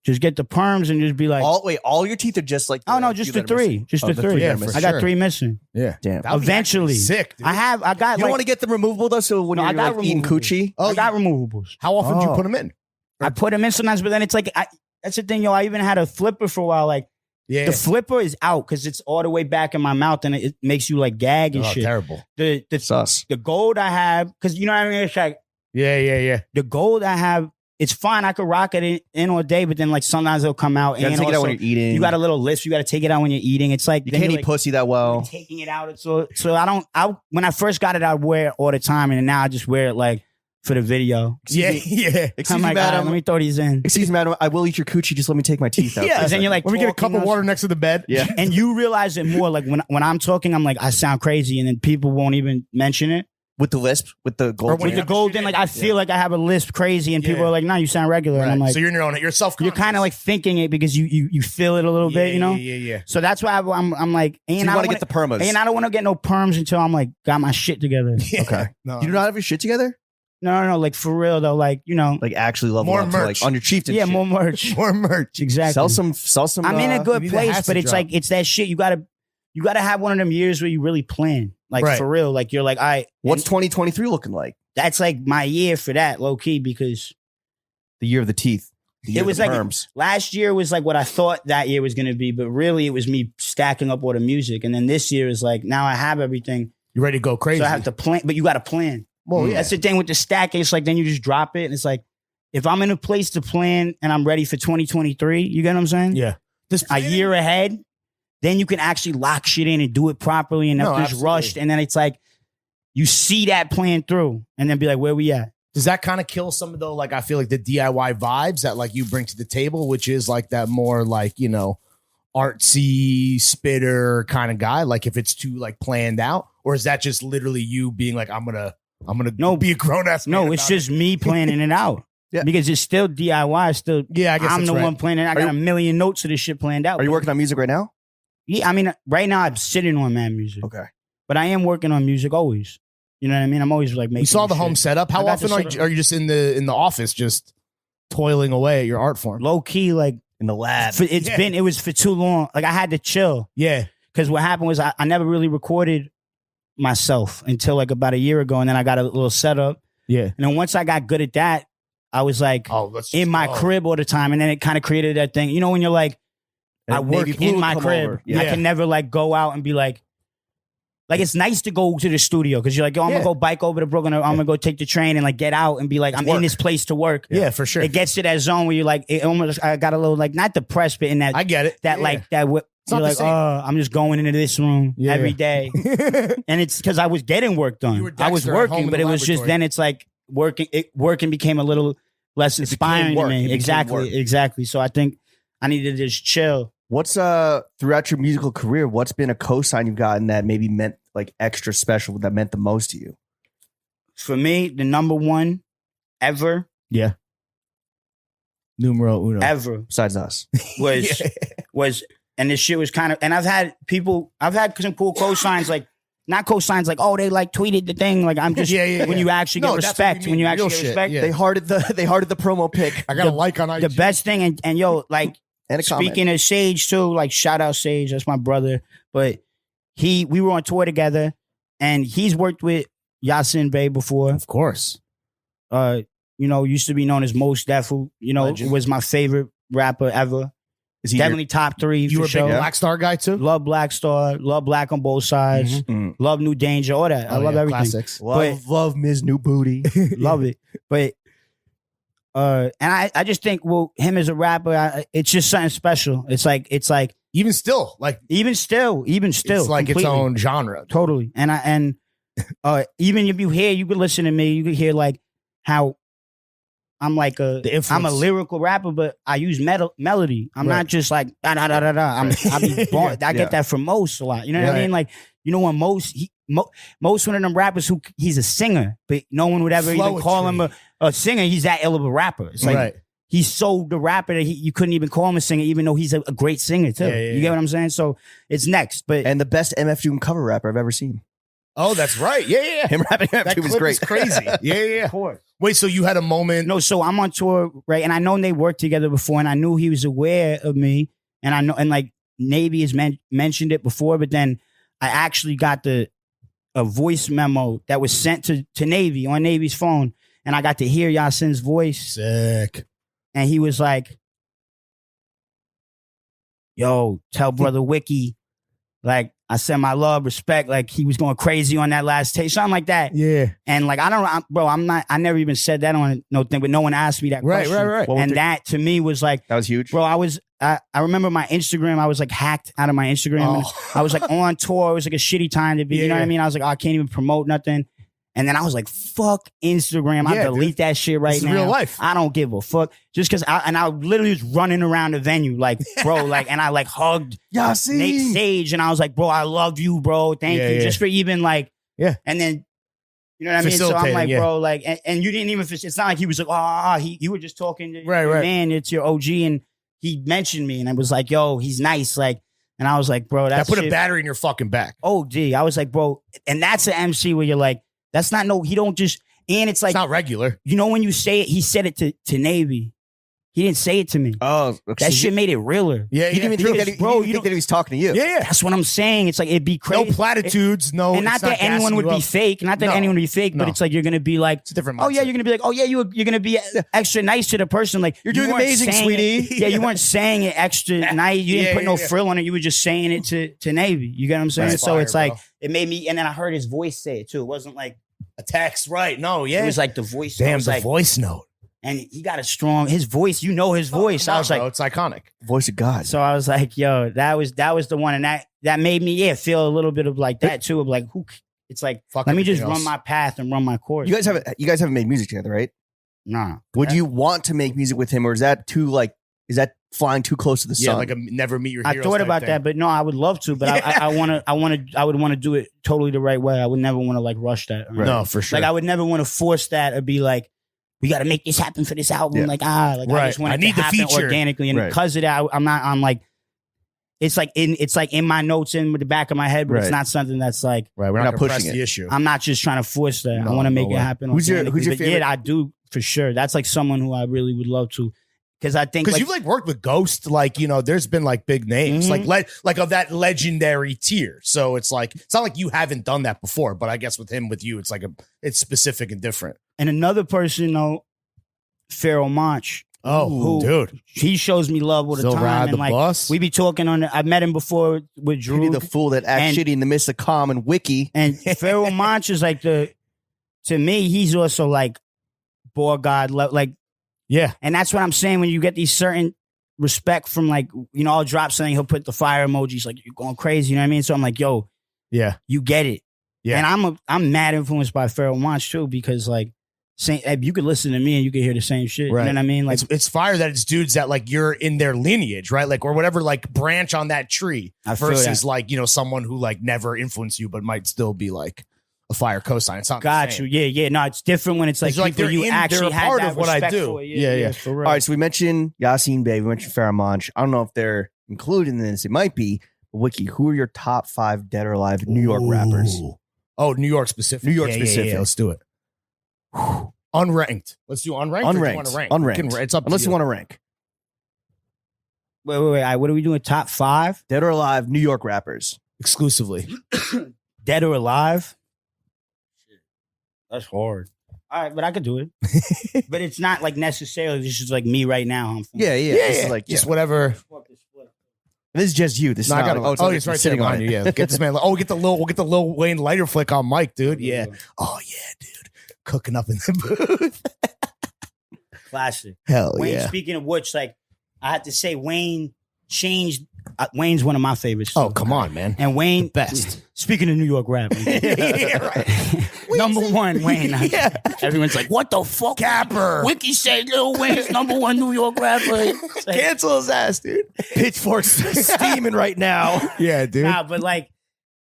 Just get the perms and just be like, all your teeth are just like. oh no, just the three, just the three. Yeah, I got 3 missing. Yeah. Damn. That would be Eventually, actually sick. Dude. I got. You don't want to get them removable though, so when No, you're I got like eating removable. coochie. I got removables. How often do you Oh. put them in? I put them in sometimes, but then it's like that's the thing, yo. I even had a flipper for a while. Like the flipper is out because it's all the way back in my mouth, and it makes you like gag and shit. Terrible. The Sus. the gold I have, because you know what I mean. It's like Yeah. the gold I have. It's fine. I could rock it in all day, but then like sometimes it'll come out. You gotta and take it out also, when you're eating. you got a little lisp. You got to take it out when you're eating. It's like You then can't you're, eat like, pussy that well. taking it out. So when I first got it, I wear it all the time, and now I just wear it like for the video. Yeah. Excuse I'm me, like, all right, madam. let me throw these in. Excuse me, madam. I will eat your coochie. Just let me take my teeth out. Yeah, and then you're like, Let me get a cup talking of on- water next to the bed. Yeah. and you realize it more. Like when I'm talking, I'm like, I sound crazy, and then people won't even mention it. With the lisp, with the gold. With the golden, like I feel like I have a lisp crazy, and people Yeah. are like, "No, you sound regular." And I'm like, so you're in your own. You're self. you're kind of like thinking it because you feel it a little bit, you know. Yeah. So that's why I'm like, So you want to get the permas. and I don't want to get no perms until I'm like got my shit together. Okay. No. You do not have your shit together? No, like for real though, like you know, Like actually level More up to merch. like on your chieftain. yeah, shit. more merch, More merch. exactly. Sell some. I'm in a you good need a place, acid but it's drop. like it's that shit. You gotta have one of them years where you really plan, like Right. for real. Like you're like, all right, What's and 2023 looking like? that's like my year for that, low key, because The year of the teeth. The year it was of the like perms. last year was like what I thought that year was gonna be, but really it was me stacking up all the music, and then this year is like now I have everything, You ready to go crazy? so I have to plan. But you got to plan. Well, yeah. That's the thing with the stacking. It's like then you just drop it, and it's like if I'm in a place to plan and I'm ready for 2023, you get what I'm saying? Yeah. This A year ahead, then you can actually lock shit in and do it properly, and No, not just absolutely. rushed. And then it's like you see that plan through, and then be like, where we at? Does that kind of kill some of the, like, I feel like the DIY vibes that like you bring to the table, which is like that more like, you know, artsy spitter kind of guy? Like if it's too like planned out, or is that just literally you being like, I'm gonna No, be a grown ass? No, it's just me planning it out. Yeah. Because it's still DIY. It's still Yeah, I guess I'm that's the right. one planning. I got a million notes of this shit planned out. Are you working on music right now? Yeah, I mean, right now I'm sitting on mad music, Okay. but I am working on music always. You know what I mean? I'm always like making. We saw the shit. home setup. How I got often the are setup. you just in the office just toiling away at your art form? Low key, like In the lab. it was for too long. Like I had to chill Yeah. because what happened was I never really recorded myself until like about a year ago, and then I got a little setup, Yeah. and then once I got good at that, I was like Oh, let's in my crib all the time, and then it kind of created that thing. You know, when you're like, And I work Navy Blue in would my come crib. over. I Yeah. can never like go out and be like it's nice to go to the studio because you're like, yo, I'm Yeah. gonna go bike over to Brooklyn. Or I'm gonna go take the train and like get out and be like, I'm Work. in this place to work. Yeah, for sure. It gets to that zone where you're like, it almost I got a little like not depressed, but in that I get it. that Yeah. like that not you're the like, same. oh, I'm just going into this room Yeah. every day, and it's because I was getting work You done. were I was Dexter at home working, in but the it was just laboratory. then it's like working became a little less inspiring work. to It me. became Exactly, work. exactly. So I think I needed to just chill. What's throughout your musical career, what's been a cosign you've gotten that maybe meant like extra special, that meant the most to you? For me, the number one ever, Yeah. Numero uno. ever Besides us. was, and this shit was kind of, and I've had some cool cosigns, like not cosigns, like, oh, they like tweeted the thing. Like I'm just, when you actually No, get that's what respect, we when mean, you actually real get shit, respect, yeah. They hearted the promo pic I got a like on IG. the best thing, and yo, like and a comment. speaking of Sage too, like shout out Sage, that's my brother, but we were on tour together, and he's worked with Yasin Bey before. Of course. You know, used to be known as Mos Def, who, you know, Legend. was my favorite rapper ever. Is he Definitely top 3 You for were a sure. big Black Star guy too? Love Black Star, love Black on both sides, Mhm. love New Danger, all that. I Oh, love yeah, everything. Classics. love Ms. New Booty. Love it. But and I just think, well, him as a rapper, it's just something special. It's like Even still, like even still, it's like its completely. own genre. Totally. And even if you could listen to me, you could hear like how I'm like The influence. I'm a lyrical rapper, but I use melody. I'm Right. not just like da da da da da. I be born. I Yeah. get that from Mos a lot. You know what I Right. mean? Like, you know, when Mos one of them rappers who he's a singer, but no one would ever even call him a singer. He's that ill of a rapper. It's like right. he's so the rapper that you couldn't even call him a singer, even though he's a great singer too. Yeah, You get what I'm saying? So it's next, but And the best MF Doom cover rapper I've ever seen. Oh, that's right. Yeah. Him rapping MF That Doom was clip great. is crazy. Yeah. of course. Wait, so you had a moment? No, so I'm on tour, right? And I know they worked together before, and I knew he was aware of me, and I know, and like Navy has mentioned it before, but then I actually got a voice memo that was sent to Navy on Navy's phone, and I got to hear Yasin's voice. Sick. And he was like, yo, tell brother Wiki, like, I send my love, respect. Like, he was going crazy on that last tape, something like that. Yeah. And like, I never even said that on no thing, but no one asked me that question. Right. And that to me was like, That was huge. bro, I remember my Instagram, I was like hacked out of my Instagram. And I was like on tour. It was like a shitty time to be, you know what I mean? I was like, I can't even promote nothing. And then I was like, fuck Instagram. I delete that shit right now. Real life. I don't give a fuck. Just because I literally was running around the venue, like, bro, like, and I like hugged Nate Sage, and I was like, bro, I love you, bro. Thank you. Just for even like, and then, you know what I mean? So I'm like, bro, like, and you didn't even, it's not like he was like, you were just talking to your man, it's your OG, and he mentioned me, and I was like, yo, he's nice, like, and I was like, bro, that put a battery in your fucking back. OG. I was like, bro, and that's an MC where you're like, that's not he don't just, and it's like, it's not regular. You know, when you say it, he said it to Navy. He didn't say it to me. Oh, that shit made it realer. Yeah, you didn't even think that he was talking to you. Yeah. That's what I'm saying. It's like, it'd be crazy. No platitudes, no. And not that anyone would be fake. Not that anyone would be fake, but it's like, you're going to be like, it's a different mindset. oh yeah, you're going to be like, oh yeah, you're going to be extra nice to the person. Like, you're doing amazing, sweetie. Yeah, you weren't saying it extra nice. You didn't put no frill on it. You were just saying it to Navy. You get what I'm saying? That's so fire, it's like, bro. it made me, and then I heard his voice say it too. It wasn't like a text, right? No, it was like the voice. Damn, the like, voice note. And he got his voice, his voice. I was like, it's iconic. Voice of God. So I was like, yo, that was the one. And that made me, feel a little bit of like that too. Of like, it's like, let me just run my path and run my course. You guys haven't made music together, right? Nah. Would you want to make music with him, or is that flying too close to the sun? Yeah, like a never meet your heroes. I thought about that, but no, I would love to, but I would want to do it totally the right way. I would never want to like rush that. Right. No, for sure. Like, I would never want to force that or be like, we got to make this happen for this album. Yeah. I just want it to happen organically. And because of that, I'm like, it's like in my notes in the back of my head, but it's not something that's like, we're not pushing the issue. I'm not just trying to force that. I want to make it happen. Who's your favorite? Yeah, I do for sure. That's like someone who I really would love to. Because I think you've like worked with Ghost, like, you know, there's been like big names, like of that legendary tier. So it's like, it's not like you haven't done that before, but I guess with you, it's like it's specific and different. And another person, though, Pharaoh Monch. Oh, dude, he shows me love all the time. And like, boss. we be talking I've met him before with Drew, the fool that acts shitty in the midst of calm and Wiki. And Pharaoh Monch is like to me, he's also like God, like. Yeah. And that's what I'm saying. When you get these certain respect from, like, you know, I'll drop something, he'll put the fire emojis, like, you're going crazy, you know what I mean? So I'm like, yo, yeah, you get it. Yeah. And I'm mad influenced by Pharaoh Monch too, because like, you could listen to me and you could hear the same shit. Right. You know what I mean? Like, it's fire that it's dudes that like you're in their lineage, right? Like, or whatever, like branch on that tree versus like, you know, someone who like never influenced you, but might still be like a fire cosign. Got you. Yeah. No, it's different when it's like people you actually they're part had of what I do. For. Yeah. For real. All right, so we mentioned Yasin Bey, we mentioned Pharaoh Monch. I don't know if they're included in this. It might be. Wiki, who are your top 5 dead or alive New York rappers? Oh, New York specific. New York specific. Yeah, let's do it. Unranked. Let's do unranked. Unranked. It's up unless you want to rank. Wait. All right, what are we doing? Top 5 dead or alive New York rappers exclusively. Dead or alive? That's hard. All right, but I could do it. But it's not like necessarily this is like me right now. Yeah. This is like just whatever. This is just you. This is not. It's right sitting on you. Yeah, get this man. Oh, we'll get the Lil Wayne lighter flick on Mike, dude. Yeah. Oh yeah, dude. Cooking up in the booth. Classic. Hell Wayne, yeah. Speaking of which, like, I have to say, Wayne changed. Wayne's one of my favorites. Oh, come on, man. And Wayne, the best. Speaking of New York rap, number one, Wayne. Yeah. Everyone's like, "What the fuck, Capper?" Wiki said Lil Wayne's number one New York rapper. Like, cancel his ass, dude. Pitchfork's steaming right now. Yeah, dude. Nah, but like,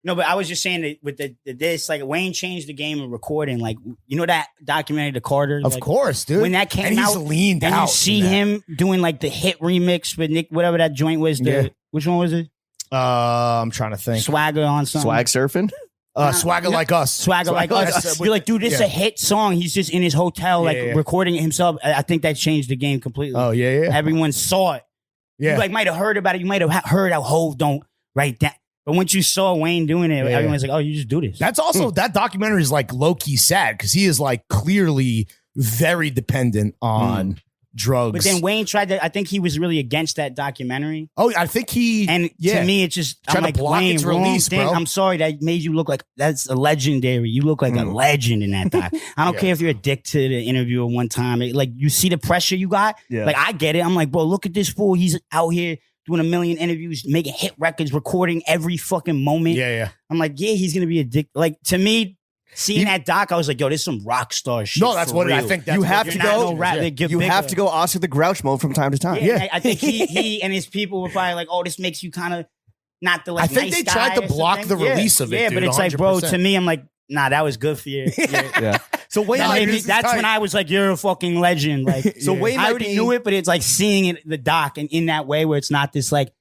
no, but I was just saying that with this, like, Wayne changed the game of recording. Like, you know that documentary, The Carter? Of like, course, dude. When that came and he's out, leaned and out. you see him doing like the hit remix with Nick, whatever that joint was. Which one was it? I'm trying to think. Swagger on something. Swag surfing. Swagger Like Us. Swagger Like Us. You're like, dude, this is a hit song. He's just in his hotel, recording it himself. I think that changed the game completely. Oh, yeah. Everyone saw it. Yeah. You might have heard about it. You might have heard how Hov don't write that. But once you saw Wayne doing it, everyone's like, oh, you just do this. That's also, that documentary is like low-key sad because he is like clearly very dependent on drugs. But then Wayne tried to, I think he was really against that documentary. Oh, I think he, and to me, it's just, trying I'm like, to block Wayne, its release, bro. I'm sorry, that made you look like, that's a legendary. You look like a legend in that doc. I don't care if you're a dick to the interviewer one time. Like, you see the pressure you got? Yeah. Like, I get it. I'm like, bro, look at this fool. He's out here doing 1 million interviews, making hit records, recording every fucking moment. Yeah. I'm like, yeah, he's going to be a dick. Like, to me, seeing that doc, I was like, yo, this is some rock star shit. No, that's what real. I think. That's You what have you're to not go. no rap. You have to go Oscar the Grouch mode from time to time. Yeah. I think he and his people were probably like, oh, this makes you kind of not the like. I think nice they guy tried to or block something. the release of it. Yeah, dude, but it's like, bro, 100%. to me, I'm like, nah, that was good for you. Yeah. So Wayne, That's when I was like, you're a fucking legend. Like, So Wayne I might already be- knew it, but it's like seeing it the doc and in that way where it's not this like.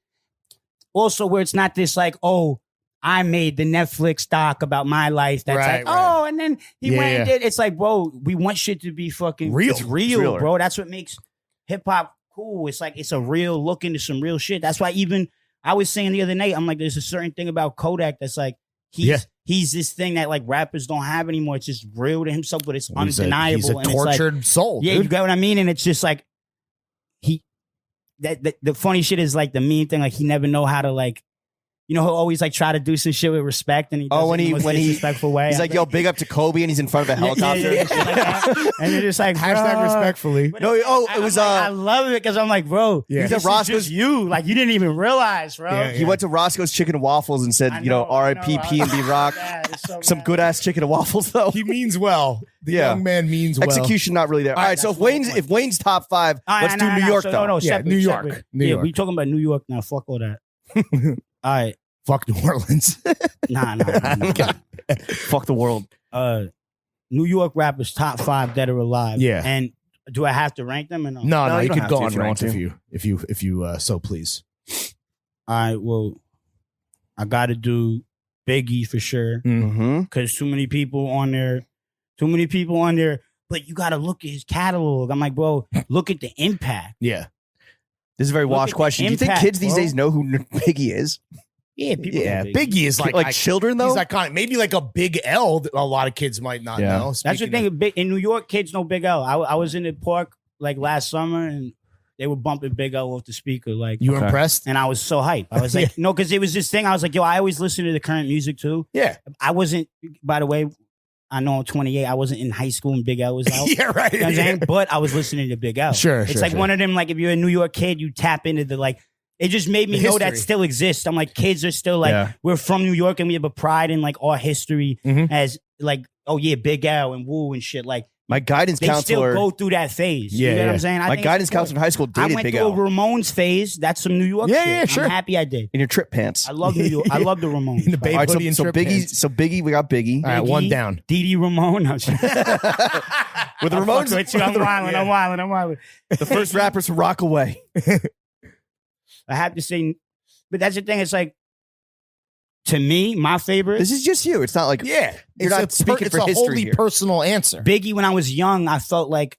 Also, where it's not this like, oh, I made the Netflix doc about my life. That's Right, like, right. oh, and then he went and did. It's like, bro, we want shit to be fucking Real. It's real, realer. bro. That's what makes hip hop cool. It's like it's a real look into some real shit. That's why even I was saying the other night, I'm like, there's a certain thing about Kodak that's like he's this thing that like rappers don't have anymore. It's just real to himself, but it's undeniable. He's a and it's like, tortured soul. yeah, dude. you get what I mean? And it's just like the funny shit is like the mean thing, like he never know how to like, you know, he'll always like try to do some shit with respect, and he does it in the most disrespectful way. he's like, yo, big up to Kobe, and he's in front of a helicopter. Yeah, shit like that. And you're just like, Hashtag bro. respectfully. But No, it's oh, like, it was, I'm like, I love it because I'm like, bro, Yeah. this He's at is Roscoe's- just you. Like you didn't even realize, bro. Yeah, He went to Roscoe's Chicken and Waffles and said, I you know, I R.I.P. P&B Rock. Yeah, it's so Some bad. good ass chicken and waffles though. He means well. The Yeah. young man means well. Execution not really there. All right, so if Wayne's top 5, All right, let's do New York so, though. No, Yeah, separate, New York. separate. New yeah, York. we talking about New York now. Fuck all that. All right, Fuck New Orleans. nah. Fuck the world. New York rappers top 5 dead or alive. Yeah. And do I have to rank them or no? No, you you don't could have go to on if you don't ranked want if you so please. All right, well, I got to do Biggie for sure Mm-hmm. because too many people on there. But you got to look at his catalog. I'm like, bro, look at the impact. Yeah. This is a very Look washed at the question. Do you think impact, kids these bro. days know who Biggie is? Yeah, people. Yeah. know Biggie. Biggie is like Like children though? He's iconic. Maybe like a Big L that a lot of kids might not Yeah. know. That's the Speaking thing. In New York, kids know Big L. I was in the park like last summer and they were bumping Big L off the speaker. Like, You Okay. impressed? and I was so hyped. I was like, no, because it was this thing. I was like, yo, I always listen to the current music too. Yeah. I wasn't, by the way, I know I'm 28. I wasn't in high school and Big L was out. Yeah, right. You know what I'm Yeah. saying? But I was listening to Big L. Sure, It's sure, like sure. one of them, like if you're a New York kid, you tap into the like, it just made me The know that history. still exists. I'm like, kids are still like, Yeah. we're from New York and we have a pride in like our history Mhm. as like, oh yeah, Big L and Woo and shit. Like My guidance they still counselor. go through that phase. Yeah, You know what yeah. I'm saying? My think guidance it's important. counselor in high school I dated went Big through a L Ramones phase. That's some New York Yeah, shit. yeah, sure. I'm happy I did. in your trip pants. I love New York. I love the Ramones. In the by the Bay All right, hoodie and so trip Biggie, pants. so Biggie, we got Biggie. All right, one Biggie, down. Dee Dee Ramone. With the I'm Ramones, fucking with you. I'm wilding. the first rappers to rock away. I have to say, but that's the thing. It's like, to me, my favorite, This is just you. It's not like Yeah. You're not speaking it's for a history wholly here. personal answer. Biggie, when I was young, I felt like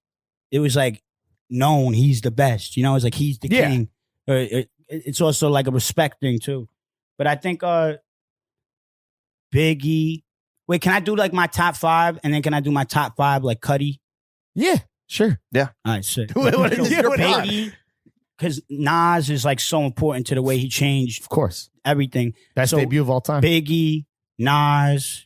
it was like known he's the best. You know, it's like he's the Yeah. king. It's also like a respect thing too. But I think Biggie. Wait, can I do like my top 5 and then can I do my top 5 like Cuddy? Yeah, sure. All right, sick. What is your pick? Biggie, because Nas is like so important to the way he changed Of course. everything. Best So, debut of all time. Biggie, Nas,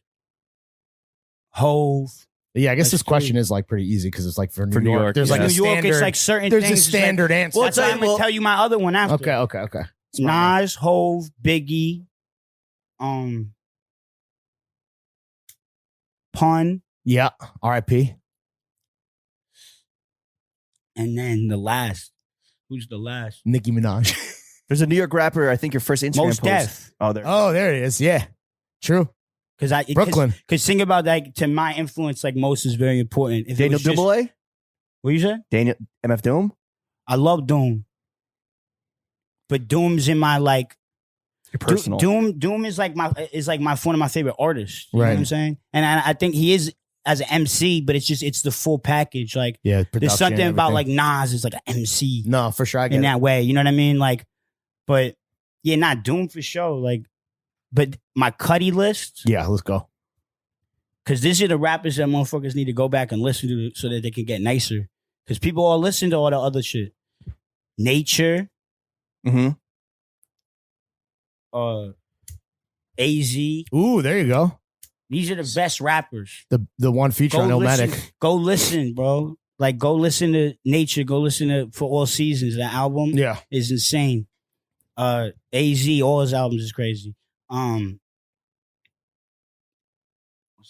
Hove. Yeah, I guess That's this question is like pretty easy because it's like for New New York. York, There's yeah. like a New York, standard. it's like certain there's things. a standard answer. That's why I'm gonna tell you my other one after. Okay. Smart man. Nas, Hove, Biggie, Pun, Yeah. R.I.P. and then the last. Who's the last? Nicki Minaj. There's a New York rapper. I think your first Instagram Most post. Def. Oh, there. Oh, there it is. Yeah. True. Brooklyn. Because think about that. To my influence, like most is very important. If it Daniel was just- Double A. What you say? Daniel MF Doom. I love Doom, but Doom's in my like. Your personal. Doom is like one of my favorite artists. You know what I'm saying? And I think he is as an MC, but it's the full package. Like, there's something about like Nas is like an MC. No, for sure. I get in it. that way. You know what I mean? Like, but yeah, not Doom for sure. Like, but my Cuddy list. Yeah, let's go. Because these are the rappers that motherfuckers need to go back and listen to so that they can get nicer. Because people all listen to all the other shit. Nature. Mm-hmm. AZ. Ooh, there you go. These are the best rappers. The one featuring Illmatic. Go listen, bro. Like, go listen to Nature. Go listen to For All Seasons. That album is insane. AZ, all his albums is crazy. What's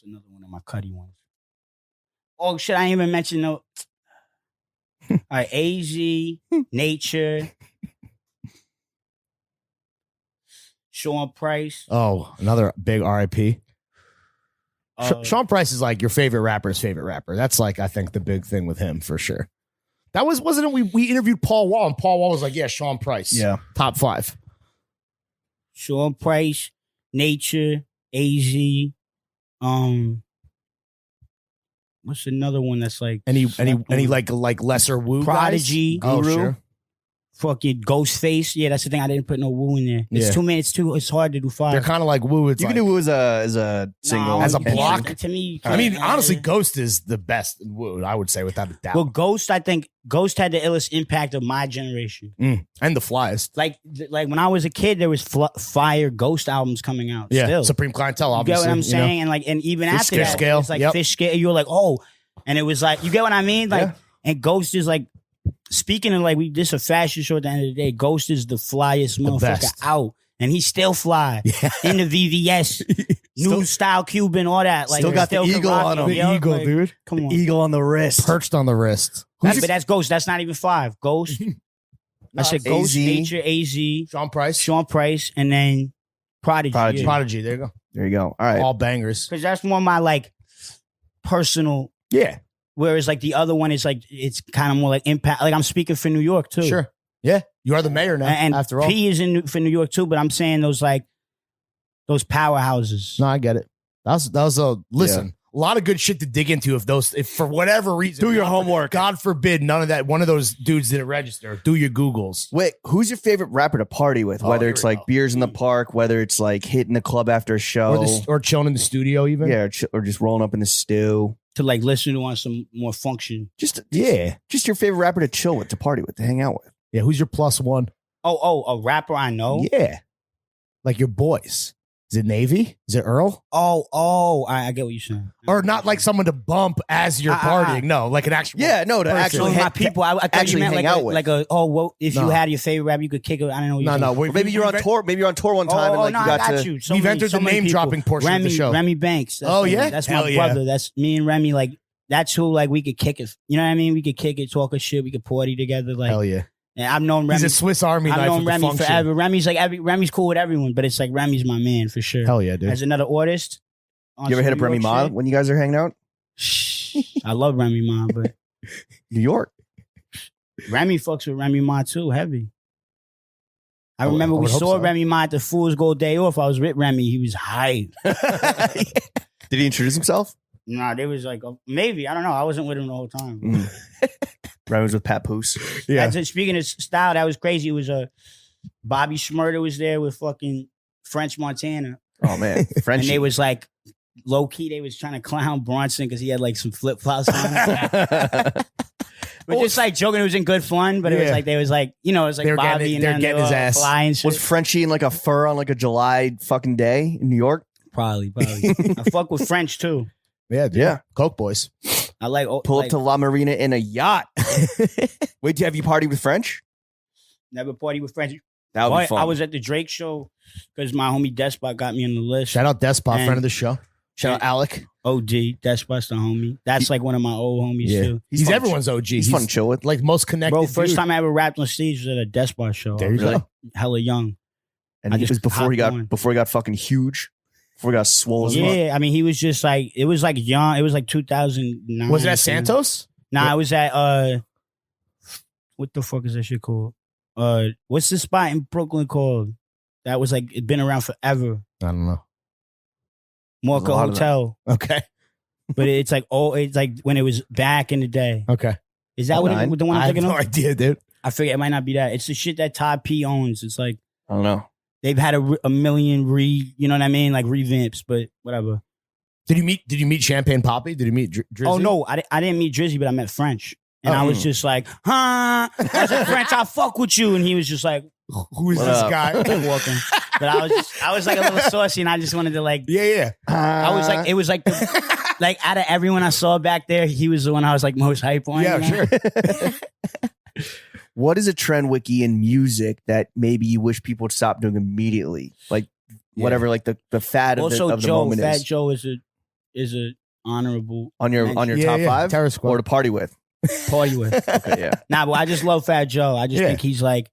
another one of my Cuddy ones? Oh, shit, I ain't even mention no. All right, AZ, Nature, Sean Price. Oh, another big RIP. Sean Price is like your favorite rapper's favorite rapper. That's like, I think, the big thing with him for sure. That wasn't it? We interviewed Paul Wall, and Paul Wall was like, yeah, Sean Price. Yeah. Top 5. Sean Price, Nature, AZ. What's another one that's like any like lesser Woo Prodigy, guys? Guru, Sure. fucking Ghostface. Yeah, that's the thing. I didn't put no Woo in there. It's 2 minutes. It's hard to do 5. They're kind of like Woo. You can do Woo as a single, as a block. To me, I mean, honestly, Ghost is the best in Woo. I would say without a doubt. Well, Ghost, I think Ghost had the illest impact of my generation, and the flyest. Like when I was a kid, there was fire Ghost albums coming out. Yeah, still. Supreme Clientele. You Obviously, get what I'm saying? And even Fish after that, Scale. it's like Fish Scale. You were like, oh, and it was like, you get what I mean? Like, and Ghost is like, speaking of like, this a fashion show at the end of the day. Ghost is the flyest motherfucker out, and he's still fly in the VVS, new style Cuban, all that. Like, still got the eagle on him. The eagle, like, dude. Come on, eagle on the wrist, perched on the wrist. But that's Ghost. That's not even 5. Ghost. I said Ghost, Nature, AZ, Sean Price, and then Prodigy. Yeah. Prodigy. There you go. There you go. All right, all bangers. Because that's one of my like personal. Yeah. Whereas like the other one is like, it's kind of more like impact. Like, I'm speaking for New York too. Sure. Yeah. You are the mayor now. And after all, P is for New York too. But I'm saying those powerhouses. No, I get it. That was a listen. A lot of good shit to dig into if for whatever reason. Do your homework. God forbid none of that. One of those dudes didn't register. Do your Googles. Wait, who's your favorite rapper to party with? Whether it's like beers in the park, whether it's like hitting the club after a show, or chilling in the studio even. Yeah, or just rolling up in the stew. To like listen to on some more function. Just your favorite rapper to chill with, to party with, to hang out with. Yeah, who's your +1? Oh, a rapper I know? Yeah. Like your boys. Is it Navy? Is it Earl? Oh, I get what you're saying. Or not like someone to bump as you're partying. No, like an actual. Yeah, no, to person. actually my people. I thought you meant hang like out with. If you had your favorite rapper, you could kick it. I don't know. What No. Maybe you're on tour. Maybe you're on tour one time and like you got to. We've entered the name dropping portion of the show. Remy Banks. That's my brother. That's me and Remy. Like, that's who like we could kick it. You know what I mean? We could kick it, talk a shit. We could party together. Like, hell yeah. And I've known Remy. He's a Swiss Army knife. I've known with Remy function. forever. Remy's cool with everyone, but it's like Remy's my man for sure. Hell yeah, dude. As another artist. You ever hit up Remy Ma when you guys are hanging out? I love Remy Ma, but New York. Remy fucks with Remy Ma too, heavy. I remember we saw Remy Ma at the Fool's Gold Day Off. I was with Remy. He was hype. Did he introduce himself? Nah, they was like, maybe. I don't know. I wasn't with him the whole time. Remy was with Pat Poose. Yeah. Speaking of style, that was crazy. It was Bobby Shmurda was there with fucking French Montana. Oh, man. French. And they was like, low key, they was trying to clown Bronson because he had like some flip flops on. But just like joking, it was in good fun. But it was like, they was like, it was like Bobby and they're getting his ass. Fly and shit. Was Frenchie in like a fur on like a July fucking day in New York? Probably. I fuck with French too. Yeah, dude. Yeah. Coke boys. I like pull up to La Marina in a yacht. Wait, have you partied with French? Never partied with French. That would be fun. I was at the Drake show because my homie Despot got me on the list. Shout out Despot, friend of the show. Shout out Alec. OG, Despot's the homie. That's like one of my old homies too. He's everyone's OG. He's fun to chill with. Like most connected. Bro, first time I ever rapped on stage was at a Despot show. There you go. Hella young. And it was before he got fucking huge. Before he got swole as fuck. Yeah, I mean, he was just like, it was like young. It was like 2009. Was it at Santos? Nah, it was at, what the fuck is that shit called? What's the spot in Brooklyn called? That was like it'd been around forever. I don't know. Morca lot of Hotel. Okay. But it's like it's like when it was back in the day. Okay. Is that what the one I I'm have thinking no of? idea, dude. I figure it might not be that. It's the shit that Todd P owns. It's like I don't know. they've had a million you know what I mean, like revamps, but whatever. Did you meet Champagne Poppy? Did you meet Drizzy? Oh no, I didn't meet Drizzy, but I met French, and I was just like, huh? I was like, French, I fuck with you, and he was just like, Who is this guy? walking. But I was like a little saucy, and I just wanted to like, Yeah. I was like, it was like like out of everyone I saw back there, he was the one I was like most hype on. Yeah, you know? sure. What is a trend, Wiki, in music that maybe you wish people would stop doing immediately? Like whatever, like the fad of Also, the Joe, moment Fat is Joe is a honorable on your mention. top five Terror Squad. or to party with. party with. Okay, yeah, Nah, but I just love Fat Joe. I just think he's like,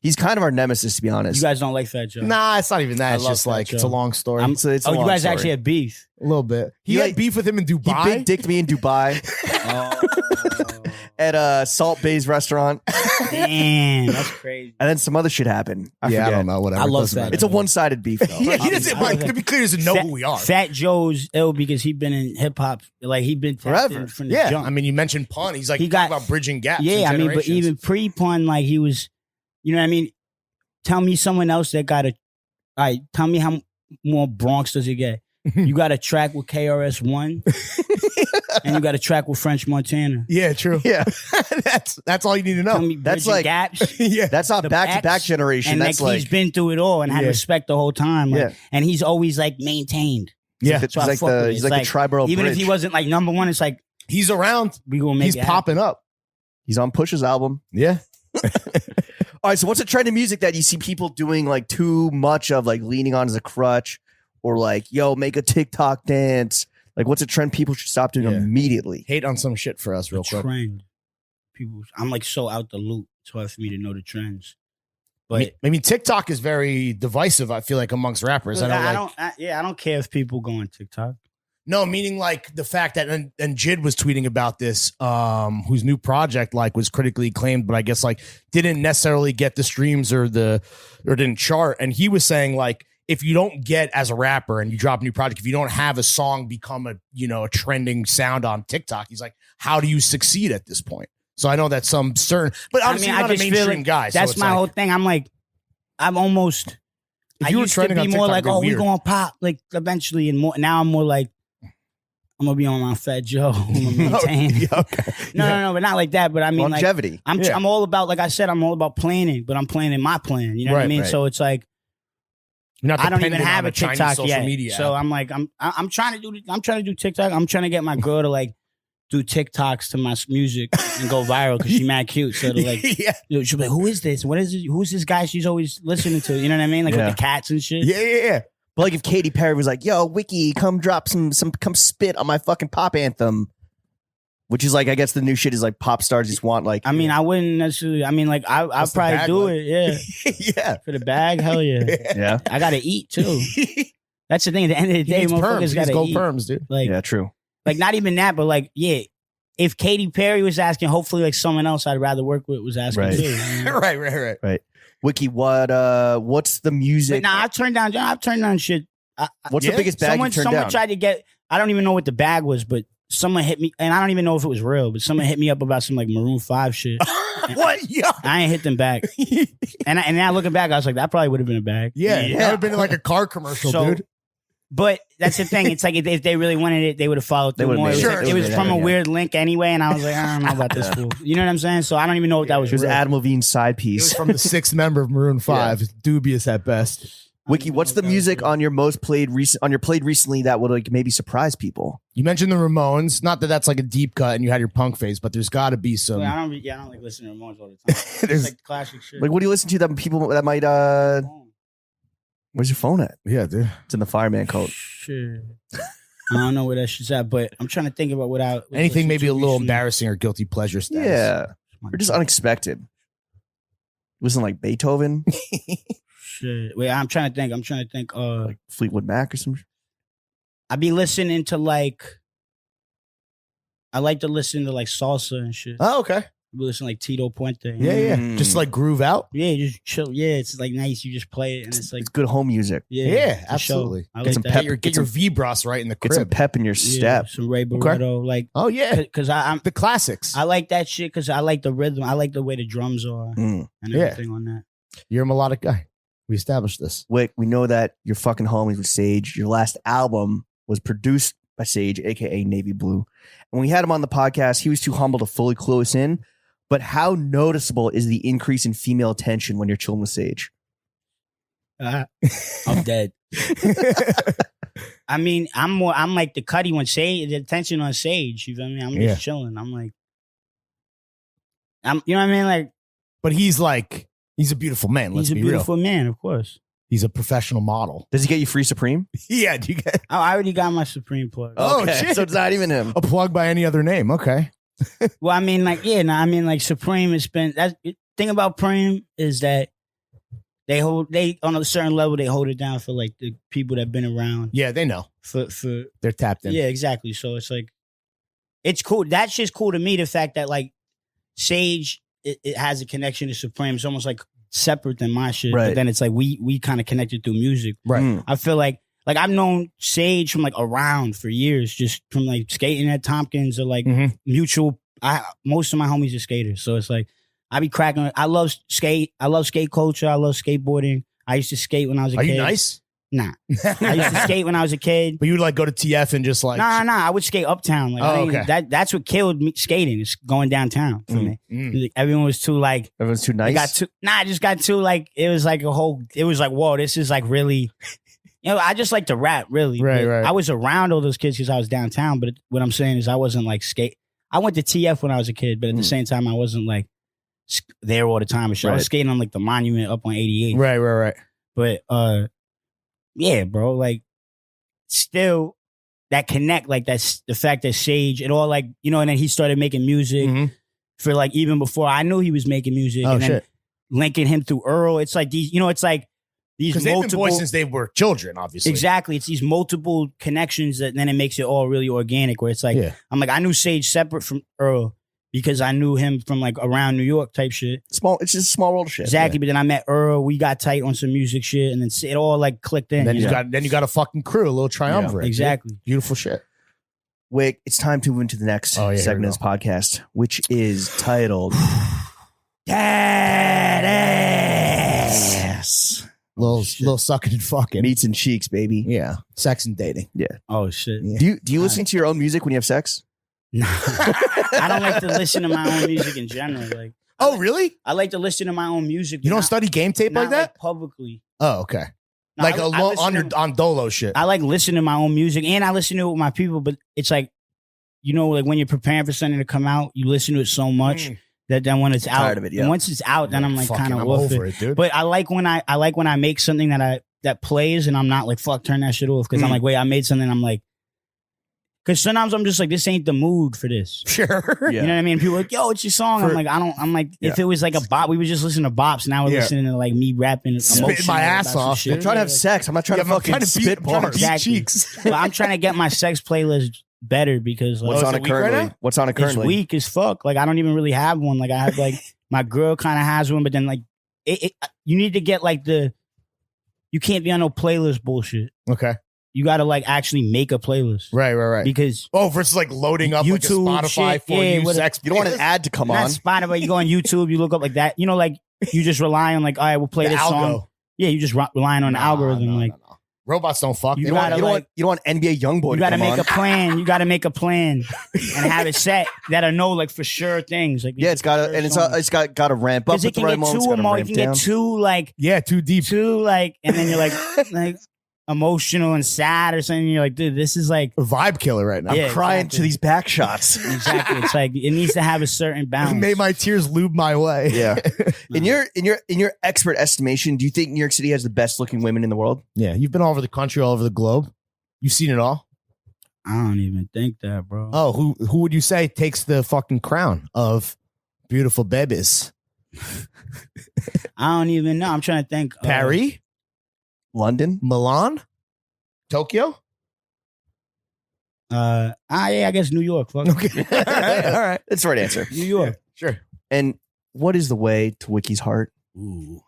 he's kind of our nemesis, to be honest. you guys don't like Fat Joe. Nah, it's not even that. I It's love just Fat like Joe. it's a long story. It's a Oh, you long guys story. actually had beef. A little bit. He He had like- beef with him in He Dubai. big dicked me in Dubai at a Salt Bay's restaurant, Damn, that's crazy. and then some other shit happened. I yeah, I forget. don't know. Whatever. I It love doesn't that. matter. It's a one-sided beef, though. Yeah, he doesn't. Like, to be clear, he doesn't know who we are. Fat Joe's ill because he been in hip hop, like he been tapped Forever. in from the Yeah, jump. I mean, you mentioned pun. He's like He got- about bridging gaps. Yeah, in I mean, but generations. even pre-pun, like he was, you know what I mean? Tell me someone else that got a, all right, tell me how more Bronx does it get? You got a track with KRS-One and you got a track with French Montana. yeah, true. Yeah, that's all you need to Tell know. me That's Bridging like- gaps. Yeah, that's not The back-to-back X, generation. And That's like like he's been through it all and had Yeah. respect the whole time. Like, Yeah. And he's always like maintained. yeah. he's So I like fuck with the it. he's It's like the Triborough Even Bridge. if he wasn't like number one, it's like, He's around. we gonna make He's it happen. popping up. He's on Push's album. Yeah. All right, so what's a trend in music that you see people doing like too much of, like leaning on as a crutch, or like, yo, make a TikTok dance? Like, what's a trend people should stop doing Yeah. immediately? Hate on some shit for us, real quick. Trend. People, I'm like so out the loop. It's hard for me to know the trends. But I mean, TikTok is very divisive. I feel like amongst rappers. I don't care if people go on TikTok. No, meaning like the fact that and Jid was tweeting about this, whose new project like was critically acclaimed, but I guess like didn't necessarily get the streams or didn't chart. And he was saying like, if you don't get as a rapper and you drop a new project, if you don't have a song become a trending sound on TikTok, he's like, how do you succeed at this point? So I know that some certain, but obviously you're not a mainstream guy. So That's it's my like, whole thing. I'm almost. If I you were used to trending be on more TikTok, like, it'd be oh, we weird. going pop like eventually, and more. Now I'm more like, I'm gonna be on my Fat Joe. I'm gonna maintain. Yeah, okay. No, but not like that. But I mean, like, Longevity. I'm all about, like I said, I'm all about planning, but I'm planning my plan. You know what I Right, mean? right. So it's like, You're not I don't even dependent have on a Chinese TikTok social yet. media So app. I'm like, I'm trying to do TikTok. I'm trying to get my girl to like do TikToks to my music and go viral because she's mad cute. So to like, yeah, she'll be like, who is this? What is it? Who's this guy she's always listening to? You know what I mean? Like Yeah. with the cats and shit. yeah. But like if Katy Perry was like, yo, Wiki, come drop come spit on my fucking pop anthem. Which is like, I guess the new shit is like pop stars just want like, I mean, I wouldn't necessarily. I mean, like I'll What's the probably bag do like? it. Yeah, Yeah. for the bag, hell yeah. yeah, I gotta eat too. That's the thing. At the end of the day, He needs perms. motherfuckers He needs gotta gold eat. perms, dude. Like, yeah, true. like not even that, but like, yeah. If Katy Perry was asking, hopefully, like someone else I'd rather work with was asking Right. too. you know? right. Wiki, what's the music? But nah, I've turned down shit. What's the biggest bag you turned someone down? tried to get. I don't even know what the bag was, but someone hit me, and I don't even know if it was real. But someone hit me up about some like Maroon 5 shit. What? Yeah. I ain't hit them back. And now looking back, I was like, that probably would have been a bag. Yeah. That would have been like a car commercial, So- dude. But that's the thing. It's like if they really wanted it, they would have followed through would've more. made It was, it. like- Sure. it was from a Yeah. weird link anyway, and I was like, I don't know about this fool. You know what I'm saying? So I don't even know if that was It was real. Adam Levine's side It was piece. from the sixth member of Maroon 5. Dubious at best. Wiki, what's the music on your played recently that would like maybe surprise people? You mentioned the Ramones. Not that that's like a deep cut and you had your punk phase, but there's got to be some. I don't like listening to Ramones all the time. There's- It's like classic shit. Like, what do you listen to that people that might? Where's your phone at? Yeah, dude. It's in the fireman coat. Shit. I don't know where that shit's at, but I'm trying to think about what I Anything maybe a little recently. embarrassing or guilty pleasure status. Yeah, or just unexpected. Listen, like Beethoven, Shit. Wait, I'm trying to think. like Fleetwood Mac or some. I be listening to like. I like to listen to like salsa and shit. Oh, okay. We listen like Tito Puente. Yeah. Just like groove out. Yeah, just chill. Yeah, it's like nice. You just play it, and it's like It's good home music. Yeah, for sure. absolutely. I Get like some that. pep- Get your V-Bros right in the Get some crib. pep in your step. Some Ray Barretto, like Oh yeah, because I'm the classics. I like that shit because I like the rhythm. I like the way the drums are and everything on that. You're a melodic guy. We established this. Wick, we know that you're fucking homies with Sage. Your last album was produced by Sage, aka Navy Blue. And when we had him on the podcast, he was too humble to fully clue us in. But how noticeable is the increase in female attention when you're chilling with Sage? I'm dead. I mean, I'm like the Cuddy one. Sage, the attention on Sage. You feel me? I'm just chilling. I'm like, you know what I mean? Like, But he's a beautiful man. Let's he's a be beautiful real. man, of course. He's a professional model. Does he get you free Supreme? Yeah, do you get I already got my Supreme plug. Oh, Okay, shit. so it's not even him. a plug by any other name? Okay. Well, I mean, like, yeah, no, I mean, like, Supreme has been. That thing about Preem is that they on a certain level they hold it down for like the people that've been around. Yeah, they know. For They're tapped in. yeah, exactly. So it's like, it's cool. That shit's cool to me. The fact that like Sage it has a connection to Supreme. It's almost like separate than my shit. Right. But then it's like we kind of connected through music. Right. Mm. I feel like I've known Sage from like around for years, just from like skating at Tompkins or like mutual. Most of my homies are skaters, so it's like I be cracking. I love skate. I love skate culture. I love skateboarding. I used to skate when I was a Are kid. you nice? Nah, I used to skate when I was a kid. But you would like go to TF and just like Nah. I would skate uptown. Like, I didn't- okay. that's what killed me skating. Is going downtown for me. Like, everyone was too like. Everyone's too nice. I just got too like. It was like a whole. It was like, whoa, this is like really. You know, I just like to rap, really. Right, But right. I was around all those kids because I was downtown. But what I'm saying is, I wasn't like skate. I went to TF when I was a kid, but at the same time, I wasn't like there all the time. And shit. I was Right. skating on like the monument up on 88. Right. But yeah, bro, like still that connect, like that's the fact that Sage and all like, you know, and then he started making music for like even before I knew he was making music. Oh and then shit. linking him through Earl. It's like these, you know, it's like these Because they've been multiple boys since they were children, obviously. exactly. It's these multiple connections that then it makes it all really organic. Where it's like I'm like I knew Sage separate from Earl because I knew him from like around New York type shit. Small. It's just small world shit. Exactly. But then I met Earl. We got tight on some music shit, and then it all like clicked in. And then you know? you got a fucking crew, a little triumvirate. dude. Exactly. Beautiful shit. Wick, it's time to move into the next Oh, yeah, here segment we of this podcast, which is titled Yes. Little sucking and fucking. Meats and Cheeks, baby. Yeah. Sex and dating. Oh shit. Yeah. Do you listen to your own music when you have sex? Nah. I don't like to listen to my own music in general. Like, Oh, really? I like to listen to my own music. You but don't not- study game tape not like that? publicly. Oh, okay. No, Like I listen to- on Dolo shit. I like listening to my own music and I listen to it with my people, but it's like, you know, like when you're preparing for something to come out, you listen to it so much that then when it's out, Tired of it, yeah. and once it's out, then I'm like Fucking, kind of I'm off over it. it, dude. But I like when I make something that plays and I'm not like, fuck, turn that shit off. Cause I'm like, wait, I made something. I'm like, cause sometimes I'm just like, this ain't the mood for this. Sure. Yeah. You know what I mean? People are like, yo, it's your song. I'm like, I'm like, if it was like a bop, we would just listen to bops. Now we're listening to like me rapping. Spitting emotional my ass about some off. shit. I'm trying to have sex. I'm not trying to fucking spit bars. Exactly. cheeks. But I'm trying to get my sex playlist better because like, What's is on it it weak right currently? now? What's on it it's currently? weak as fuck. Like I don't even really have one. Like I have like my girl kind of has one, but then like you need to get like you can't be on no playlist bullshit. Okay. You got to like actually make a playlist Right. because Oh, versus like loading up YouTube like a Spotify shit, for yeah, you with a- sex. You don't want an playlist? ad to come not on. Spotify. You go on YouTube, you look up like that. You know, like you just rely on like, all right, we'll play The this algo. song. Yeah, you just relying on the algorithm. No. like Robots don't fuck. You They gotta, want- You don't want NBA YoungBoy you to got to come make on. a plan. You got to make a plan and have it set that I know like for sure things. Like Yeah, it's got to, and it's got to ramp up because at it the can right get moments. too Got to emotional. ramp It can down. get too like yeah, too deep. and then you're like emotional and sad or something. You're like, dude, this is like A vibe killer right now. Yeah. I'm crying exactly. to these back shots. exactly. It's like it needs to have a certain balance. Made my tears lube my way. Yeah. In your expert estimation, do you think New York City has the best looking women in the world? Yeah, you've been all over the country, all over the globe. You've seen it all. I don't even think that, bro. Oh, who would you say takes the fucking crown of beautiful babies? I don't even know. I'm trying to think. Paris, London? Milan, Tokyo. Yeah, I guess New York. Fuck. Okay, all right. That's the right answer. New York. Sure. And what is the way to Wiki's heart? Ooh.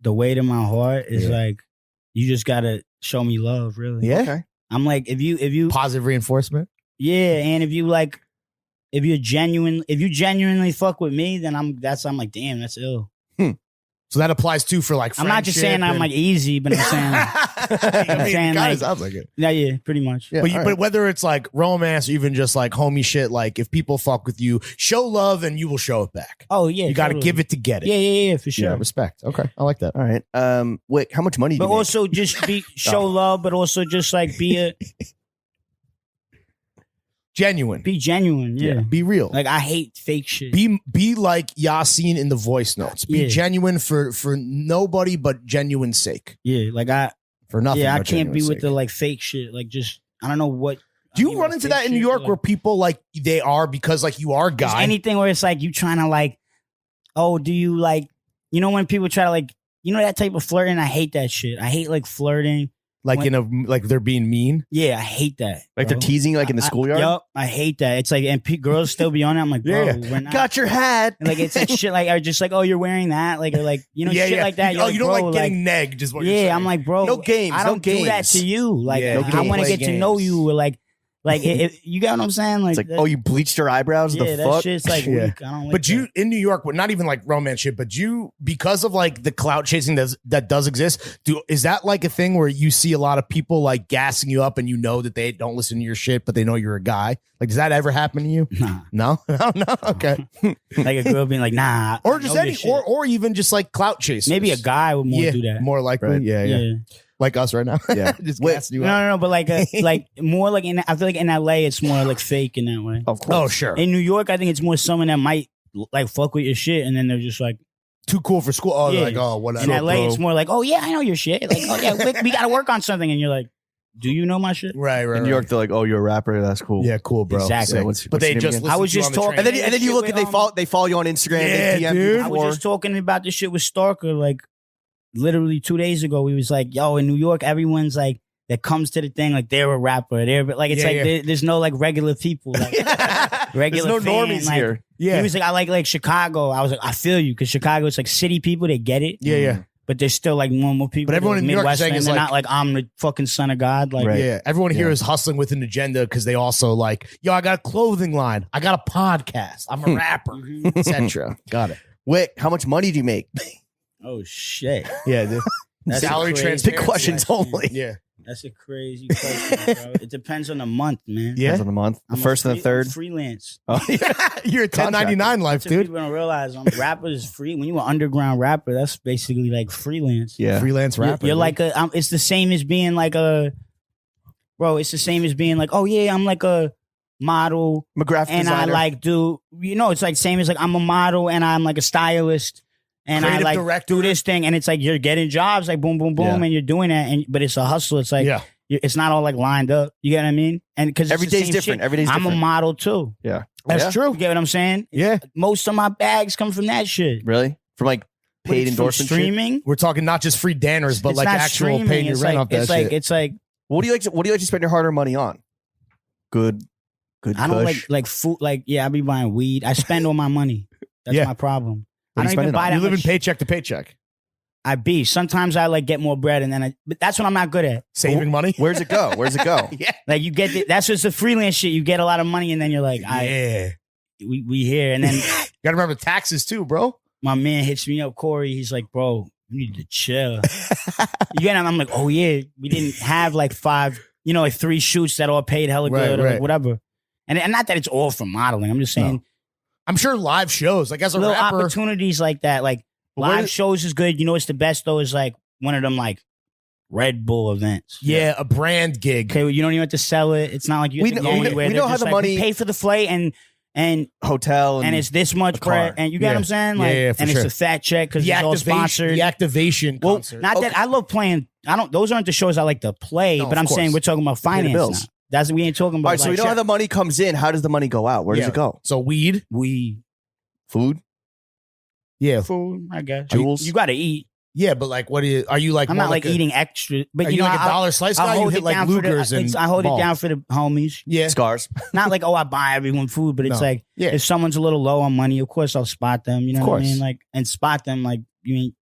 The way to my heart is like, you just gotta show me love, really. Yeah. Okay. I'm like, if you Positive reinforcement. yeah, and if you genuinely fuck with me, then I'm like, damn, that's ill. So that applies too for like. I'm not just saying I'm like easy, but I'm saying, I'm saying, kind like- of sounds like it. yeah, pretty much. Yeah, But, all right. but whether it's like romance or even just like homie shit, like if people fuck with you, show love and you will show it back. Oh yeah, You got to totally. give it to get it. Yeah, for sure. Yeah, respect. Okay, I like that. All right. Wick, how much money do But you make? also just show love, but also just like be Genuine. genuine. Yeah. Be real. Like I hate fake shit. Be like Yasin in the voice notes. Be Yeah. genuine for nobody but genuine sake. Yeah, like For nothing. I but can't be genuine with the sake. like fake shit. Like just I don't know what. Do you I mean, run like, into fake that in shit, New York like- where people like they are because like you are a Just guy? anything where it's like you trying to like, oh, do you like, when people try to like, that type of flirting? I hate that shit. I hate like flirting. like when- like they're being mean. Yeah, I hate that. Like they're bro. teasing like in the schoolyard? Yup, I hate that. It's like, and girls still be on it. I'm like, bro, Yeah. we're not. Got your hat. And, like it's like shit like or just like, oh, you're wearing that, like or like shit like that. You're Oh, like, you don't bro, like getting negged, is what you're yeah, saying. I'm like, bro, No games, I no don't do that games. to you. Like Yeah, I want to games. get to know you. Or like you get what I'm saying? Like, It's like, that- oh, you bleached your eyebrows? yeah, The that fuck? shit's like Yeah. weak. I don't like But you that. in New York, not even like romance shit, but you because of like the clout chasing that does exist. Is that like a thing where you see a lot of people like gassing you up and you know that they don't listen to your shit, but they know you're a guy? Like, does that ever happen to you? Nah. No, no, okay. Like a girl being like, nah, Or I just know any, your shit. or even just like clout chasers. Maybe a guy would more yeah, do that. more likely. Right. Yeah, like us right now. Yeah. just Wait, gassing you No, up. no, no, but like like more like I feel like in LA it's more like fake in that way. Of course. Oh, sure. In New York, I think it's more someone that might like fuck with your shit, and then they're just like, Too cool for school. Oh, Yeah. like oh, whatever. in LA bro. it's more like, oh yeah, I know your shit. Like, oh yeah, we got to work on something, and you're like, do you know my shit? right. In New York, they're like, oh, you're a rapper. That's cool. Yeah, cool, bro. Exactly. Sick. What's but they your name just again? I was listened to just you on the talking- train. And then you look and they follow you on Instagram. Yeah, they DM dude. you I before. was just talking about this shit with Stalker like literally 2 days ago. We was like, yo, in New York, everyone's like that comes to the thing like they're a rapper. They're like it's Yeah, like yeah. There's no like regular people. Like, regular There's no fan, normies like, here. Yeah. He was like, I like Chicago. I was like, I feel you because Chicago it's like city people. They get it. Yeah. But they're still like normal people. But everyone They're in New York is Midwestern, saying is they're like- not like I'm the fucking son of God. Like Right. Yeah, everyone here Yeah. is hustling with an agenda because they also like, yo, I got a clothing line, I got a podcast, I'm a rapper, Mhm. etc. Got it. Wick, how much money do you make? Oh shit. Yeah, dude. That's a Salary crazy transparency. Big questions question. only. Yeah, That's a crazy question, bro. It depends on the month, man. yeah. Depends on the month. The I'm a first and the third. freelance. Oh, yeah. You're a 1099 life, That's what dude. people don't realize. Rappers is free. When you an underground rapper, that's basically like freelance. Yeah. Freelance You're, rapper. you're dude. like it's the same as being like a, bro. It's the same as being like, oh yeah, I'm like a model McGrath and designer. I like do, it's like same as like I'm a model and I'm like a stylist and Creative I like director. do this thing and it's like you're getting jobs like boom, boom, boom, Yeah. and you're doing that but it's a hustle. It's like yeah, it's not all like lined up. You get what I mean? And because Every day's different. Every day's I'm different. a model too. Yeah. that's Yeah. true. You get what I'm saying? Yeah, Most of my bags come from that shit. Really? From like paid From endorsement shit? streaming. we're talking not just free danners, but It's like not actual streaming. paying your It's rent like, off that it's shit. like it's like What do you like to spend your hard-earned money on? Good I don't kush. like food. Like I be buying weed. I spend all my money. That's Yeah. my problem. What do I you don't spend even it buy on? that you live in much. paycheck to paycheck, Sometimes I like get more bread and then but that's what I'm not good at. saving money. Where's it go? Where's it go? Yeah, Like you get that's just the freelance shit. You get a lot of money and then you're like, yeah. we here. And then You gotta remember taxes too, bro. my man hits me up, Corey. He's like, bro, you need to chill. You get him? I'm like, oh yeah, we didn't have like 5, like 3 shoots that all paid hella Right, good or right. like whatever. And not that it's all from modeling. I'm just saying I'm sure live shows, like as a little rapper. opportunities like that, like Where live did- shows is good. You know what's the best though is like one of them like Red Bull events. Yeah, a brand gig. Okay, well, you don't even have to sell it. It's not like you We have to know- go we know- anywhere. we They're know how just the like, money- we pay for the flight and Hotel it's this much a car. bread, and you get Yeah. what I'm saying? Yeah, Like, yeah, for and sure. it's a fat check because The it's all activation, sponsored. the activation Well, concert. not that I love playing. Those aren't the shows I like to play, No, but of I'm saying course. we're talking about Pay the finance bills. now. That's we ain't talking about. All right, so we know how the money comes in. How does the money go out? Where does Yeah. it go? So weed. we Food? Yeah. food. I guess Jewels? You got to eat. Yeah, but like, what are you like? I'm more not like a- eating extra, but Are you know, like a dollar slice guy? You hold hit it like down for the- Luger's and I hold ball. it down for the homies. Yeah, Scars. Not like, oh, I buy everyone food, but it's No. like Yeah. if someone's a little low on money, of course I'll spot them. You know Of what I course. mean? Like, and spot them like you mean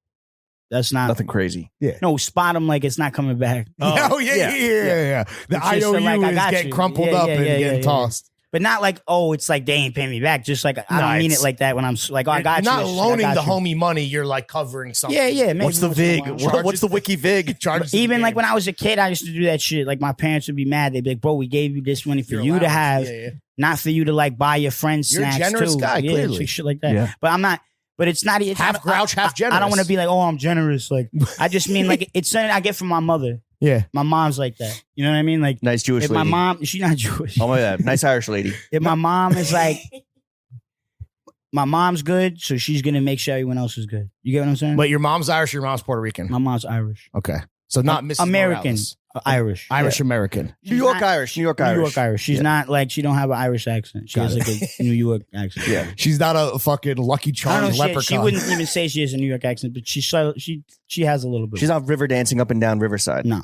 that's not Nothing crazy. no spot them like it's not coming back. Oh, yeah. The It's just IOU like, I is got getting you. crumpled Yeah, up yeah, and yeah, getting yeah. tossed. But not like, oh, it's like they ain't paying me back. Just like I don't mean it's- it like that when I'm like, oh, I got You're you. not It's just like, I loaning got the you. homie money. You're like covering something. Yeah, yeah. Maybe What's the once in a vig? while. What's the wiki vig? Charges Even the like game. when I was a kid, I used to do that shit. Like my parents would be mad. They'd be like, bro, we gave you this money for Your you to allowance. have, Yeah, yeah. not for you to like buy your friends You're a snacks generous too. guy, Yeah, clearly. like shit like that. Yeah. But I'm not. But it's not. It's Half not- grouch, half generous. I don't want to be like, oh, I'm generous. Like I just mean like it's something I get from my mother. Yeah. My mom's like that. You know what I mean? Like Nice Jewish if lady. my mom, she's not Jewish. Oh my god, nice Irish lady. If my mom is like, my mom's good, so she's gonna make sure everyone else is good. You get what I'm saying? But your mom's Irish, your mom's Puerto Rican. My mom's Irish. Okay. So not Mrs. American. Morales. Irish. Irish American. She's New York not- Irish. New York New Irish. York Irish. She's Yeah. not like she don't have an Irish accent. She Got has it. like a New York accent. Yeah. She's not a fucking Lucky I don't Charms know. She leprechaun. wouldn't even say she has a New York accent, but she has a little bit. She's not river dancing up and down Riverside. No.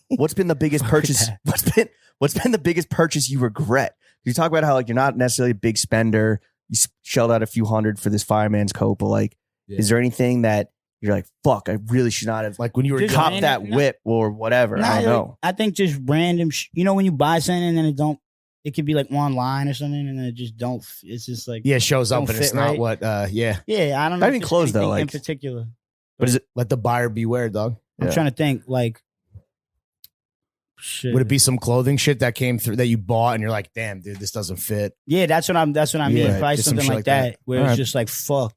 What's been the biggest purchase? that. What's been the biggest purchase you regret? You talk about how like you're not necessarily a big spender. You shelled out a few hundred for this fireman's coat, but like, Yeah. is there anything that you're like, fuck, I really should not have Like when you were Just young. copped random- that no. whip or whatever? I don't know. I think just random. You know when you buy something and then it could be like online or something, and then it just don't. It's just like Yeah, shows up Don't and it's fit not right. what yeah. yeah. I don't know. Not if even there's clothes, though, anything in like- particular. But is it? Let the buyer beware, dog. I'm Yeah. trying to think like. Shit. Would it be some clothing shit that came through that you bought and you're like, damn, dude, this doesn't fit? Yeah, that's what I mean. Yeah, Probably just some something shit like like that, that. where Alright. it's just like fuck.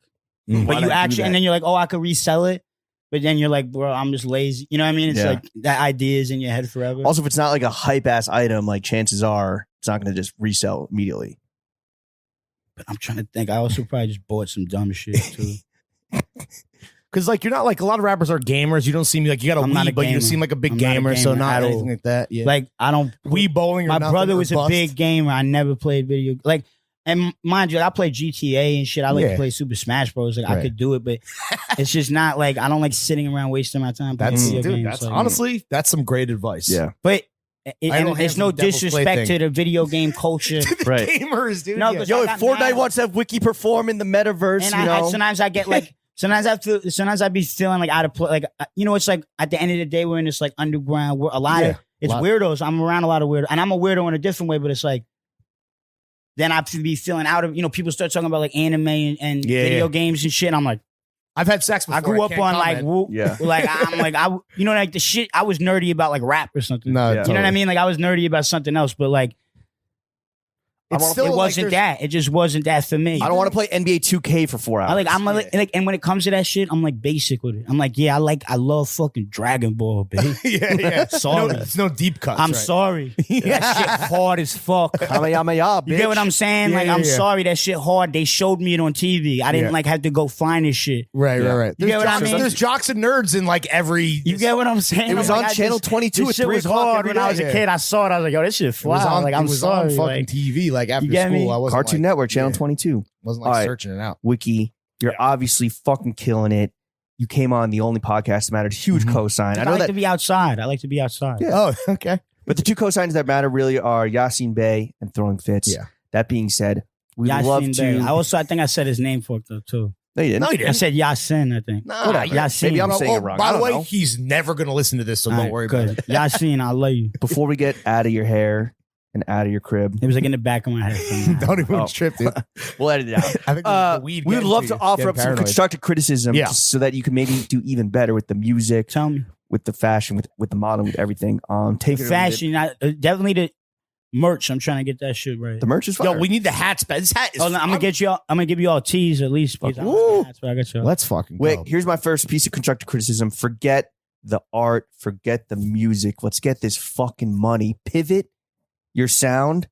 Mm. But Why'd you I do actually, that? and then you're like, oh, I could resell it. But then you're like, bro, I'm just lazy. You know what I mean? It's Yeah. like that idea is in your head forever. Also, if it's not like a hype ass item, like chances are it's not going to just resell immediately. But I'm trying to think. I also probably just bought some dumb shit too. Because like you're not like a lot of rappers are gamers. You don't seem like you got a I'm not Wii, a but you gamer. seem like a big I'm not a gamer. So gamer not at anything all. like that. Yeah. Like I don't. Wii bowling. Or My nothing, brother or was a bust. big gamer. I never played video. Like, and mind you, I play GTA and shit. I like Yeah. to play Super Smash Bros. Like I Right. could do it, but it's just not like I don't like sitting around wasting my time playing That's video dude. games. That's like, honestly that's some great advice. Yeah. But I and don't it's have no the devil's disrespect plaything. to the video game culture. Right. Gamers, dude. No, yeah. 'cause Yo, I if got Fortnite mad. wants to have Wiki perform in the metaverse, And you I know. sometimes I get like sometimes I be feeling like out of place. Like you know, it's like at the end of the day we're in this like underground. A lot Yeah, of it's lot. weirdos. I'm around a lot of weirdos, and I'm a weirdo in a different way. But it's like then I be feeling out of. You know, people start talking about like anime and Yeah, video yeah. games and shit. And I'm like, I've had sex before. I grew up can't on like comment. whoop, Yeah. like I'm like you know like the shit. I was nerdy about like rap or something. No, Yeah. You know what I mean? Like I was nerdy about something else, but like It's still it like wasn't there's- that. It just wasn't that for me. I don't want to play NBA 2K for 4 hours. I'm like, and when it comes to that shit, I'm like basic with it. I'm like, yeah, I love fucking Dragon Ball, baby. yeah. Sorry. No, it's no deep cuts. I'm right? sorry. That shit hard as fuck. Kamehameha, You get what bitch. I'm saying? Yeah, Like, yeah, I'm yeah. sorry that shit hard. They showed me it on TV. I didn't Yeah. like have to go find this shit. Right, Yeah. right, right. You get what I mean? There's jocks and nerds in like every. You get what I'm saying? It was I'm on like, Channel 22 This at shit 3 was o'clock hard every when I was day. a kid. I saw it. I was like, yo, this shit It was fly. on, Like, it I'm was sorry. on fucking Like, TV like after get school. me? I wasn't Cartoon like, Network, Channel yeah. 22. Wasn't All like right. searching it out. Wiki, you're obviously fucking killing it. You came on the only podcast that matters. Huge Mhm. cosign. I I know like that, to be outside. I like to be outside. Yeah. Oh, okay. but the two cosigns that matter really are Yasin Bey and Throwing Fits. Yeah. That being said, we'd Yasin love Bey. to. I think I said his name fucked up too. No, you didn't. No, you I didn't. said Yasin, I think. Nah, Whatever. Yasin. Maybe I'm No, saying it oh, wrong. by I the don't way, know. he's never going to listen to this, so All don't right, worry good. about it. Yasin, I love you. Before we get out of your hair and out of your crib, It was like in the back of my head. Don't even Oh. trip, dude. we'll edit it out. I think the weed we would getting love you. to offer Getting up some paranoid. constructive criticism Yeah. just so that you can maybe do even better with the music, Tell me. with the fashion, with the modeling, with everything. Take it or leave it. Fashion, definitely the merch. I'm trying to get that shit right. The merch is Yo, fire. we need the hats. This hat is. Oh, no, I'm gonna get you. I'm gonna give you all teas at least. Because I don't Woo. have hats, but I got you. Let's fucking Wait, go. here's my first piece of constructive criticism. Forget the art, forget the music. Let's get this fucking money. Pivot your sound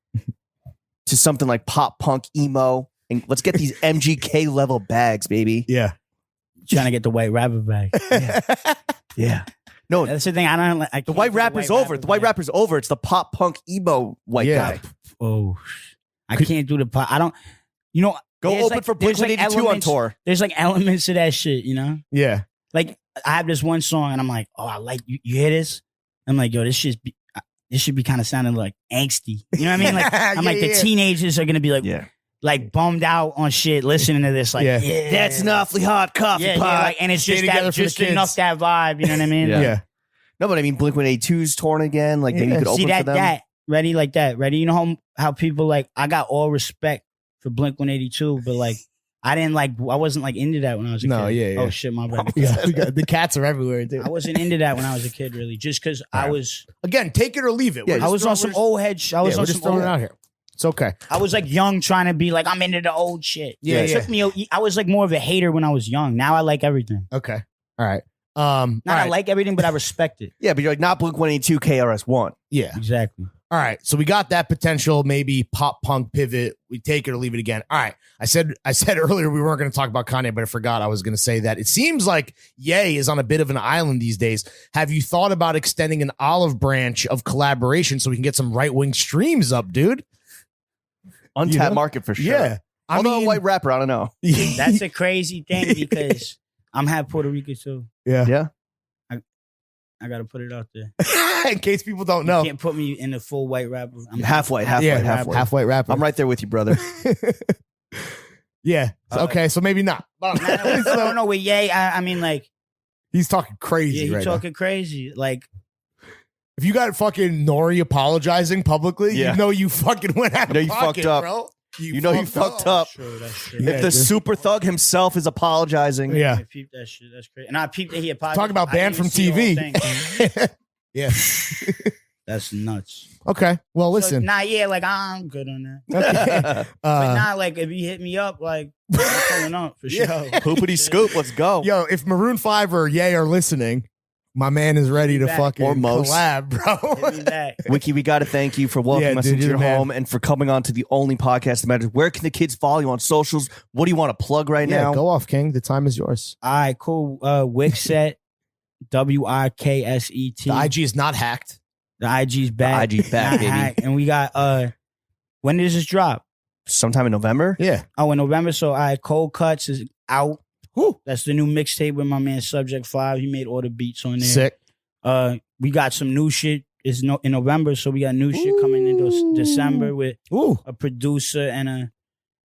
to something like pop punk emo, and let's get these MGK level bags, baby. Yeah. Trying to get the white rapper bag. Yeah. No, That's the thing. I don't like. I the can't white do rapper's over. The white bag. rapper's over. It's the pop punk emo white Yeah. guy. Oh, I can't do the pop. I don't. You know, Go there's open like- for there's Blink-182 on elements- tour. There's like elements of that shit. You know, Yeah. like I have this one song, and I'm like, oh, I like you hear this? I'm like, yo, this should be kind of sounding like angsty. You know what I mean? Like, I'm like, the teenagers are gonna be like, like bummed out on shit listening to this. Like, that's an awfully hot coffee pot. Like, and it's just enough that vibe. You know what I mean? Yeah. No, but I mean, Blink-182's torn again. Like, maybe you could open for them. Ready like that. Ready. You know how people like, I got all respect for Blink-182, but like, I wasn't like into that when I was a kid. Yeah. Oh shit, my bad. The cats are everywhere, dude. I wasn't into that when I was a kid, really. Just because I was, again, take it or leave it. I was on some old head. I was on some throwing old it out here. It's okay. I was like young, trying to be like, I'm into the old shit. Yeah, it took me. I was like more of a hater when I was young. Now I like everything. Okay. All right. I like everything, but I respect it. Yeah, but you're like not Blink-182, KRS-One. Yeah. Exactly. All right, so we got that potential maybe pop punk pivot. We take it or leave it again. All right, I said earlier we weren't going to talk about Kanye, but I forgot I was going to say that. It seems like Ye is on a bit of an island these days. Have you thought about extending an olive branch of collaboration so we can get some right wing streams up, dude? Untapped market for sure. Yeah, Although a white rapper, I don't know. That's a crazy thing because I'm half Puerto Rican too. Yeah. I gotta put it out there in case people don't know. You can't put me in the full white rapper. I'm half white rapper. I'm right there with you, brother. Yeah. Okay. So maybe not. No, with Ye, I mean, like, he's talking crazy. Yeah, he's right talking crazy. Like, if you got fucking Nori apologizing publicly, you know you fucking went out. You fucked up, bro. You fucked up. That's true. If the super thug himself is apologizing, I peeped that shit. That's crazy. And I peeped that he apologized. Talk about banned from TV. Yeah. That's nuts. Okay. Well, listen. Like, I'm good on that. Okay. But like, if you hit me up, like, I'm coming up for sure. Poopity scoop, let's go. Yo, if Maroon 5 or Ye are listening, my man is ready to fucking collab, bro. Wiki, we got to thank you for welcoming us into your home and for coming on to the only podcast that matters. Where can the kids follow you on socials? What do you want to plug right now? Go off, King. The time is yours. All right, cool. Wixet, WIKSET. The IG is not hacked. The IG's back. The IG's back, baby. Hacked. And we got, when does this drop? Sometime in November? Yeah. Oh, in November. So, Cold Cuts is out. Whew. That's the new mixtape with my man Subject 5. He made all the beats on there. Sick. We got some new shit. It's in November, so we got new shit coming into December with a producer and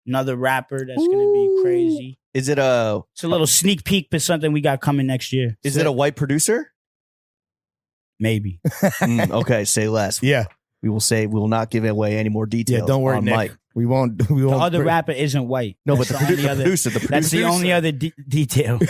another rapper that's gonna be crazy. Is it It's a little sneak peek for something we got coming next year. Is it a white producer? Maybe. Okay, say less. Yeah. We will not give away any more details. Yeah, don't worry, Nick. Mike. We won't. The other rapper isn't white. No, but the producer. That's the only other detail.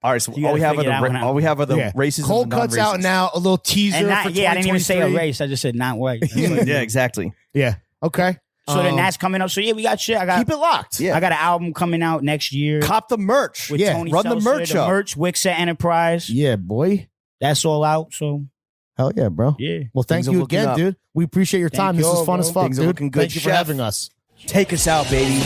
All right, so all we have are the races. Cold Cuts out now. A little teaser. And for I didn't even say a race. I just said not white. Yeah, exactly. Yeah. Okay. So then that's coming up. So yeah, we got shit. Keep it locked. Yeah. I got an album coming out next year. Cop the merch. With Tony run Seltzer, the merch up. Merch, Wixet Enterprise. Yeah, boy. That's all out. So hell yeah, bro. Yeah. Well, thank you again, dude. We appreciate your time. This is fun as fuck, dude. Thank you for having us. Take us out, baby.